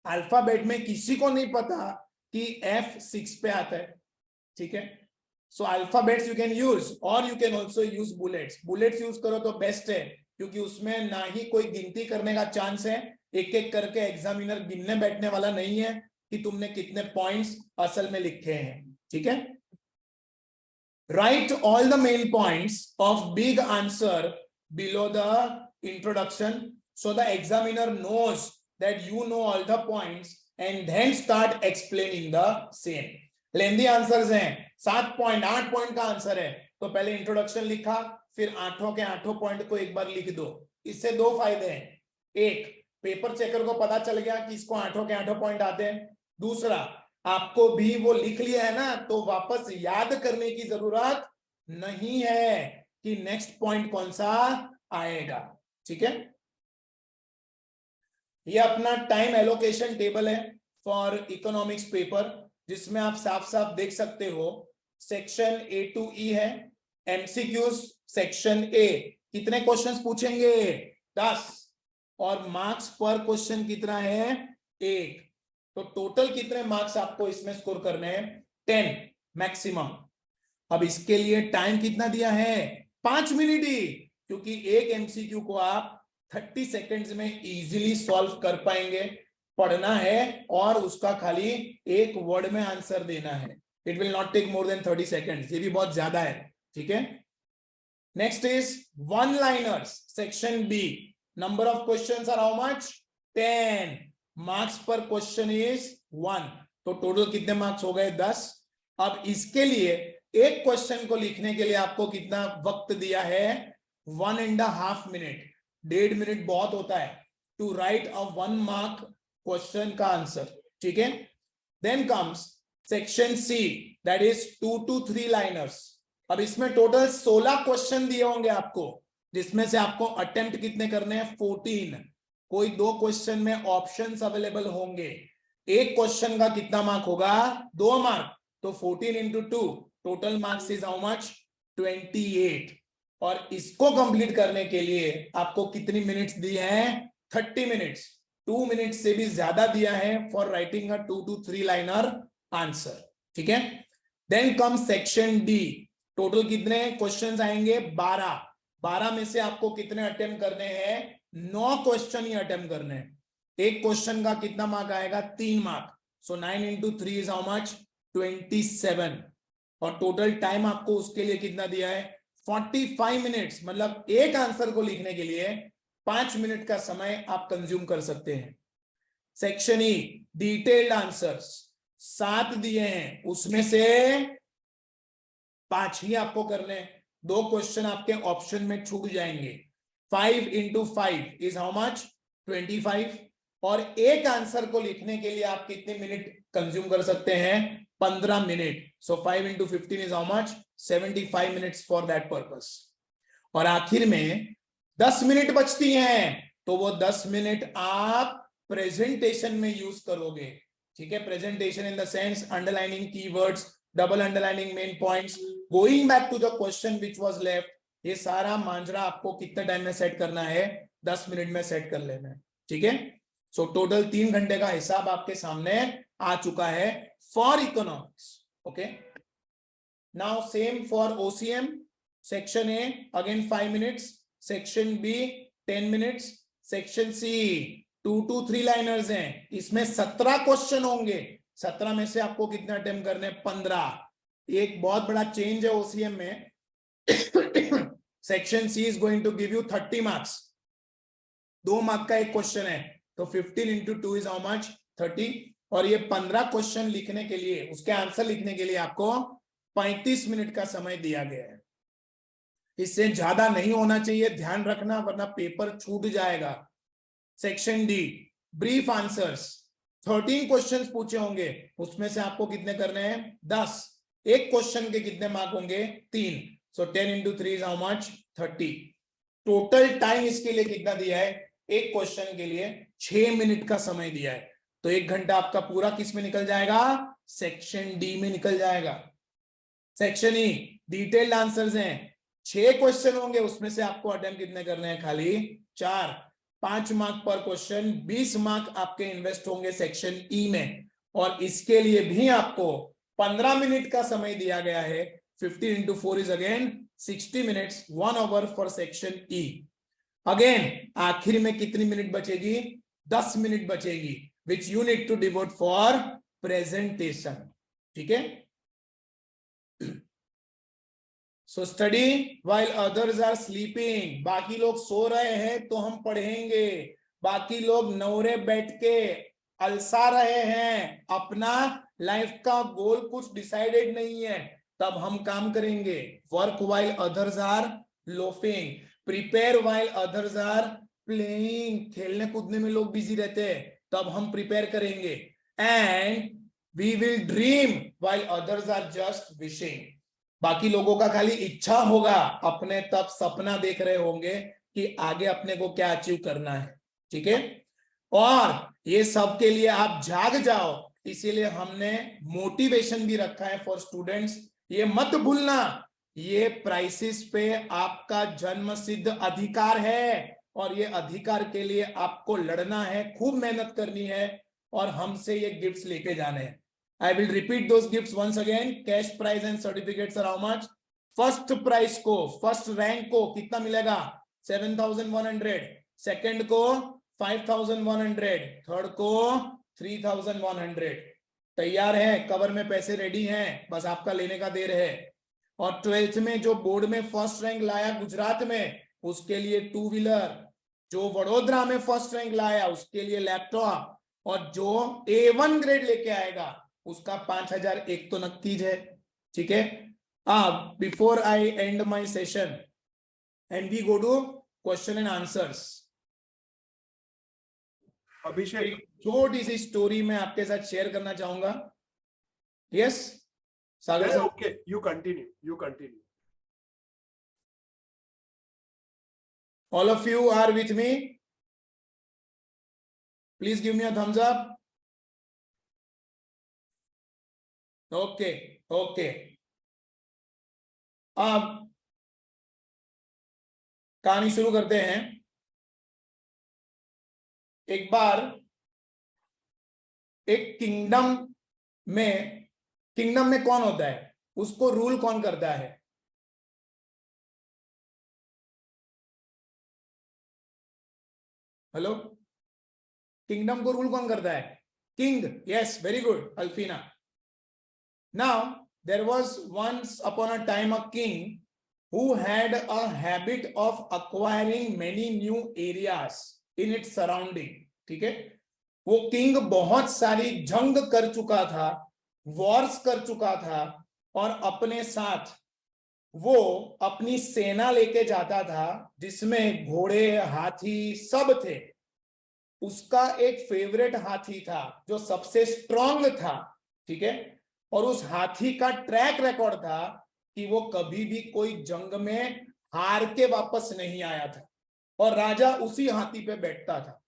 अल्फाबेट में किसी को नहीं पता कि F6 पे आता है। ठीक है, सो अल्फाबेट्स यू कैन यूज, और you can also use bullets. Bullets use करो तो बेस्ट है क्योंकि उसमें ना ही कोई गिनती करने का चांस है, एक एक करके एग्जामिनर गिनने बैठने वाला नहीं है कि तुमने कितने पॉइंट्स असल में लिखे हैं। ठीक है, right all the main points of big answer below the introduction so the examiner knows that you know all the points and then start explaining the same. Lengthy answers हैं, 7 पॉइंट 8 पॉइंट का answer है, तो पहले introduction लिखा, फिर 8 के 8 point को एक बार लिख दो। इससे 2 फायदे हैं, एक, पेपर चेकर को पता चल गया कि इसको 8 के 8 पॉइंट आते हैं। दूसरा, आपको भी वो लिख लिया है ना, तो वापस याद करने की जरूरत नहीं है कि नेक्स्ट पॉइंट कौन सा आएगा। ठीक है, ये अपना टाइम एलोकेशन टेबल है फॉर इकोनॉमिक्स पेपर, जिसमें आप साफ साफ देख सकते हो सेक्शन A to E है, एमसीक्यूज सेक्शन A, कितने क्वेश्चंस पूछेंगे? 10, और मार्क्स पर क्वेश्चन कितना है? 1। तो टोटल कितने मार्क्स आपको इसमें स्कोर करने हैं? 10 मैक्सिमम। अब इसके लिए टाइम कितना दिया है? 5 मिनट ही, क्योंकि एक एमसीक्यू को आप 30 सेकेंड्स में इजीली सॉल्व कर पाएंगे। पढ़ना है और उसका खाली एक वर्ड में आंसर देना है। It will not take more than 30 seconds, ये भी बहुत ज्यादा है। ठीक है, next is one liners section B. Number of questions are how much? 10। Marks पर क्वेश्चन इज 1, तो टोटल कितने मार्क्स हो गए? 10। अब इसके लिए एक क्वेश्चन को लिखने के लिए आपको कितना वक्त दिया है? 1.5 मिनट। 1.5 मिनट बहुत होता है to write a 1 mark question का आंसर। ठीक है, then comes section C, that is 2 to 3 liners. अब इसमें टोटल 16 क्वेश्चन दिए होंगे आपको, जिसमें से आपको अटेम्प्ट कितने करने हैं? 14। कोई 2 क्वेश्चन में ऑप्शंस अवेलेबल होंगे। एक क्वेश्चन का कितना मार्क होगा? 2 मार्क, तो 14 into 2, total marks is how much? 28। और इसको कंप्लीट करने के लिए आपको कितनी मिनट्स दिए हैं? 30 मिनट्स। 2 मिनट से भी ज्यादा दिया है for writing a 2 to 3 liner answer. ठीक है, then come section D. Total कितने क्वेश्चंस आएंगे? 12। 12 में से आपको कितने अटेम्प्ट करने हैं? 9 क्वेश्चन ही अटेम्प्ट करने हैं। एक क्वेश्चन का कितना मार्क आएगा? 3 mark. So 9 into 3 is how much? 27। और टोटल टाइम आपको उसके लिए कितना दिया है? 45 मिनट्स। मतलब एक आंसर को लिखने के लिए 5 मिनट का समय आप कंज्यूम कर सकते हैं। सेक्शन ई, डिटेल्ड आंसर्स 7 दिए हैं, उसमें से 5 ही आपको करने हैं। 2 क्वेश्चन आपके ऑप्शन में छूट जाएंगे। 5 into 5 इज हाउ मच? 25। और एक आंसर को लिखने के लिए आप कितने मिनट कंज्यूम कर सकते हैं? 15 minute. So 5 into 15 is how much? 75 minutes for that purpose. और आखिर में 10 मिनट बचती हैं, तो वो 10 मिनट आप प्रेजेंटेशन में यूज करोगे। ठीक है, presentation in the sense underlining keywords, double underlining main points, going back to the question which was left. ये सारा मांजरा आपको कितने टाइम में सेट करना है? 10 मिनट में सेट कर लेना है। ठीक है, सो टोटल 3 घंटे का हिसाब आपके सामने आ चुका है for economics. Okay, now same for OCM. Section A again 5 minutes, section B 10 minutes, section C 2 to 3 liners हैं, इसमें 17 क्वेश्चन होंगे। 17 में से आपको कितना अटेम्प्ट करने? 15। ये एक बहुत बड़ा चेंज है ओसीएम में। Section C is going to give you 30 marks, 2 mark का एक क्वेश्चन है, तो 15 इंटू 2 इज हाउ मच, 30। और ये 15 क्वेश्चन लिखने के लिए, उसके आंसर लिखने के लिए आपको 35 मिनट का समय दिया गया है। इससे ज्यादा नहीं होना चाहिए, ध्यान रखना, वरना पेपर छूट जाएगा। Section D brief answers, 13 questions पूछे होंगे, उसमें से आपको कितने करने हैं, 10। एक क्वेश्चन के कितने मार्क होंगे, 3। सो 10 into 3 is how much, 30। Total time इसके लिए कितना दिया है, एक क्वेश्चन के लिए 6 मिनट का समय दिया है। तो 1 घंटा आपका पूरा किस में निकल जाएगा, सेक्शन डी में निकल जाएगा। सेक्शन ई डिटेल्ड आंसर्स हैं, 6 क्वेश्चन होंगे, उसमें से आपको अटेम्प्ट कितने करने हैं, खाली 4। 5 मार्क पर क्वेश्चन, 20 मार्क आपके इन्वेस्ट होंगे सेक्शन ई में। और इसके लिए भी आपको 15 मिनट का समय दिया गया है। 15 into 4 is again 60 minutes, 1 hour for section E. Again आखिर में कितनी मिनट बचेगी, 10 मिनट बचेगी, which you need to devote for presentation. ठीक है, so study while others are sleeping, बाकी लोग सो रहे हैं तो हम पढ़ेंगे, बाकी लोग नौरे बैठ के अलसा रहे हैं, अपना लाइफ का गोल कुछ डिसाइडेड नहीं है, तब हम काम करेंगे। Work while others are loafing, prepare while others are playing, खेलने कूदने में लोग बिजी रहते हैं, तब हम प्रिपेयर करेंगे। And we will dream while others are just wishing, बाकी लोगों का खाली इच्छा होगा, अपने तब सपना देख रहे होंगे कि आगे अपने को क्या अचीव करना है। ठीक है, और ये सब के लिए आप जाग जाओ, इसीलिए हमने मोटिवेशन भी रखा है फॉर स्टूडेंट्स। ये मत भूलना, ये प्राइसिस पे आपका जन्म सिद्ध अधिकार है, और ये अधिकार के लिए आपको लड़ना है, खूब मेहनत करनी है, और हमसे ये गिफ्ट्स लेके जाने हैं। I will repeat those gifts once again. Cash prize and certificates are how much? First prize को, first rank को कितना मिलेगा, 7,100, second को 5,100, थर्ड को 3,100। तैयार है, कवर में पैसे रेडी हैं, बस आपका लेने का देर है। और 12th में जो बोर्ड में फर्स्ट रैंक लाया गुजरात में, उसके लिए 2 व्हीलर, जो वडोदरा में फर्स्ट रैंक लाया उसके लिए लैपटॉप, और जो A1 ग्रेड लेके आएगा उसका 5,000 एक तो नक्कीज है। ठीक है, before I end my session and we go to question and answers, Abhishek, छोटी सी स्टोरी मैं आपके साथ शेयर करना चाहूंगा। Yes Sagar sir, okay, you continue. All of you are with me, please give me a thumbs up. Okay okay, अब कहानी शुरू करते हैं। एक बार एक किंगडम में कौन होता है, उसको रूल कौन करता है, हेलो, किंगडम को रूल कौन करता है, king. Yes, very good Alfina. Now, there was once upon a time a king who had a habit of acquiring many new areas in its surrounding. ठीक है, वो किंग बहुत सारी जंग कर चुका था, वॉर्स कर चुका था, और अपने साथ वो अपनी सेना लेके जाता था, जिसमें घोड़े, हाथी सब थे। उसका एक फेवरेट हाथी था जो सबसे स्ट्रांग था। ठीक है, और उस हाथी का ट्रैक रिकॉर्ड था कि वो कभी भी कोई जंग में हार के वापस नहीं आया था, और राजा उसी हाथी पे बैठता था।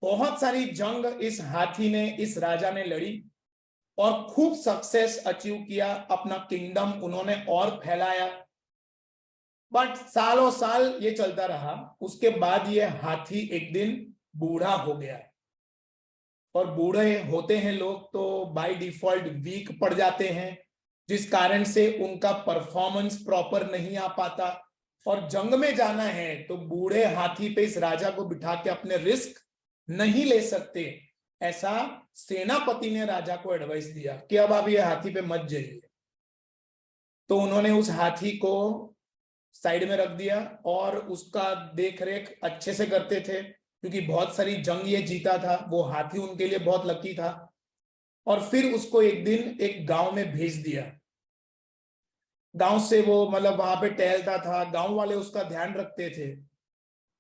बहुत सारी जंग इस हाथी ने, इस राजा ने लड़ी, और खूब सक्सेस अचीव किया, अपना किंगडम उन्होंने और फैलाया। बट सालों साल ये चलता रहा। उसके बाद ये हाथी एक दिन बूढ़ा हो गया, और बूढ़े होते हैं लोग तो बाय डिफॉल्ट वीक पड़ जाते हैं, जिस कारण से उनका परफॉर्मेंस प्रॉपर नहीं आ पाता, और जंग में जाना है तो बूढ़े हाथी पे इस राजा को बिठा के अपने रिस्क नहीं ले सकते। ऐसा सेनापति ने राजा को एडवाइस दिया कि अब आप ये हाथी पे मत जाइए। तो उन्होंने उस हाथी को साइड में रख दिया और उसका देख रेख अच्छे से करते थे, क्योंकि बहुत सारी जंग ये जीता था, वो हाथी उनके लिए बहुत लकी था। और फिर उसको एक दिन एक गांव में भेज दिया। गांव से वो मतलब वहां पे टहलता था, गांव वाले उसका ध्यान रखते थे।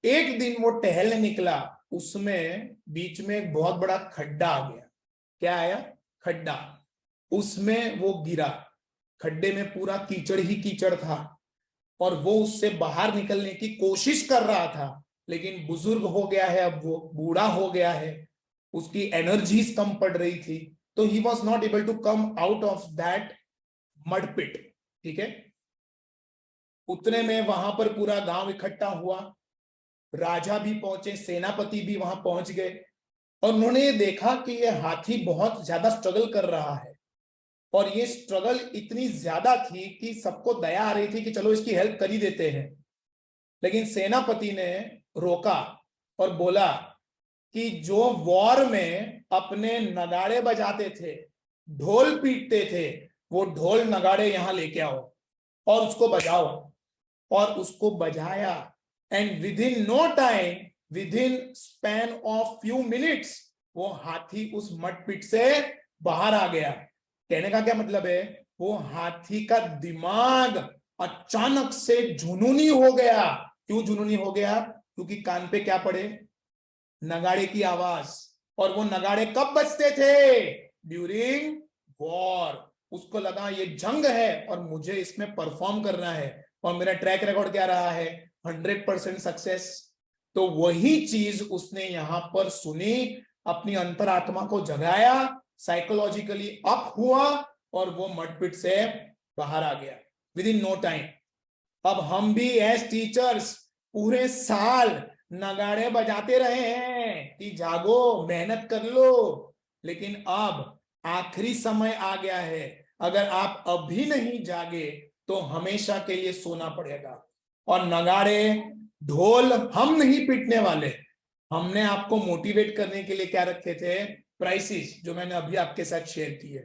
एक दिन वो टहलने निकला, उसमें बीच में एक बहुत बड़ा खड्डा आ गया। क्या आया? खड्डा। उसमें वो गिरा। खड्डे में पूरा कीचड़ ही कीचड़ था और वो उससे बाहर निकलने की कोशिश कर रहा था, लेकिन बुजुर्ग हो गया है, अब वो बूढ़ा हो गया है, उसकी एनर्जीज कम पड़ रही थी, तो he was not able to come out of that mud pit. ठीक है, उतने में वहां पर पूरा गांव इकट्ठा हुआ, राजा भी पहुंचे, सेनापति भी वहां पहुंच गए और उन्होंने ये देखा कि ये हाथी बहुत ज्यादा स्ट्रगल कर रहा है और ये स्ट्रगल इतनी ज्यादा थी कि सबको दया आ रही थी कि चलो इसकी हेल्प कर ही देते हैं। लेकिन सेनापति ने रोका और बोला कि जो वॉर में अपने नगाड़े बजाते थे, ढोल पीटते थे, वो ढोल नगाड़े यहां लेके आओ और उसको बजाओ। और उसको बजाया and within no time, within span of few minutes, वो हाथी उस मड पिट से बाहर आ गया। कहने का क्या मतलब है, वो हाथी का दिमाग अचानक से जुनूनी हो गया। क्यों जुनूनी हो गया? क्योंकि कान पे क्या पड़े? नगाड़े की आवाज। और वो नगाड़े कब बजते थे? During war. उसको लगा ये जंग है और मुझे इसमें परफॉर्म करना है और मेरा ट्रैक रिकॉर्ड क्या रहा है? 100% सक्सेस। तो वही चीज उसने यहां पर सुनी, अपनी अंतरात्मा को जगाया, साइकोलॉजिकली अप हुआ और वो मडपिट से बाहर आ गया विद इन नो टाइम। अब हम भी एज टीचर्स पूरे साल नगाड़े बजाते रहे हैं कि जागो, मेहनत कर लो, लेकिन अब आखिरी समय आ गया है। अगर आप अभी नहीं जागे तो हमेशा के लिए सोना पड़ेगा। और नगाड़े, ढोल हम नहीं पीटने वाले, हमने आपको मोटिवेट करने के लिए क्या रखे थे? प्राइसेस, जो मैंने अभी आपके साथ शेयर किए।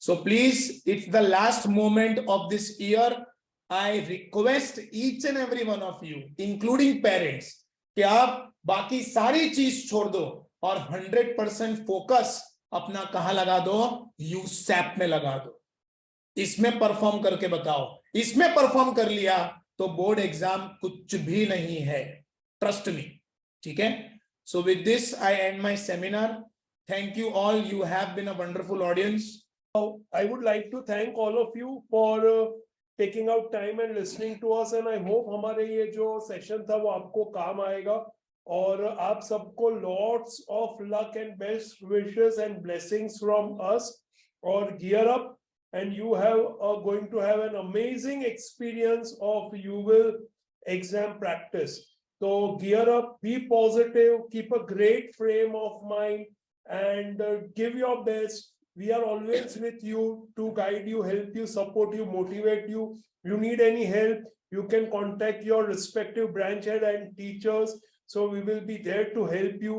So please, it's the last moment of this year, I request each and every one of you, including parents, कि आप बाकी सारी चीज छोड़ दो और 100% फोकस अपना कहां लगा दो? यूसैप में लगा दो। इसमें परफॉर्म करके बताओ। इसमें परफॉर्म कर लिया तो बोर्ड एग्जाम कुछ भी नहीं है, ट्रस्ट मी। ठीक है, so with this I end my seminar. Thank you all, you have been a wonderful audience. I would like to thank all of you for taking out time and listening to us, and I hope हमारे ये जो session था वो आपको काम आएगा और आप सबको lots of luck and best wishes and blessings from us, और gear up and you have going to have an amazing experience of you will exam practice. So gear up, be positive, keep a great frame of mind and give your best. We are always with you to guide you, help you, support you, motivate you. You need any help, you can contact your respective branch head and teachers. So we will be there to help you.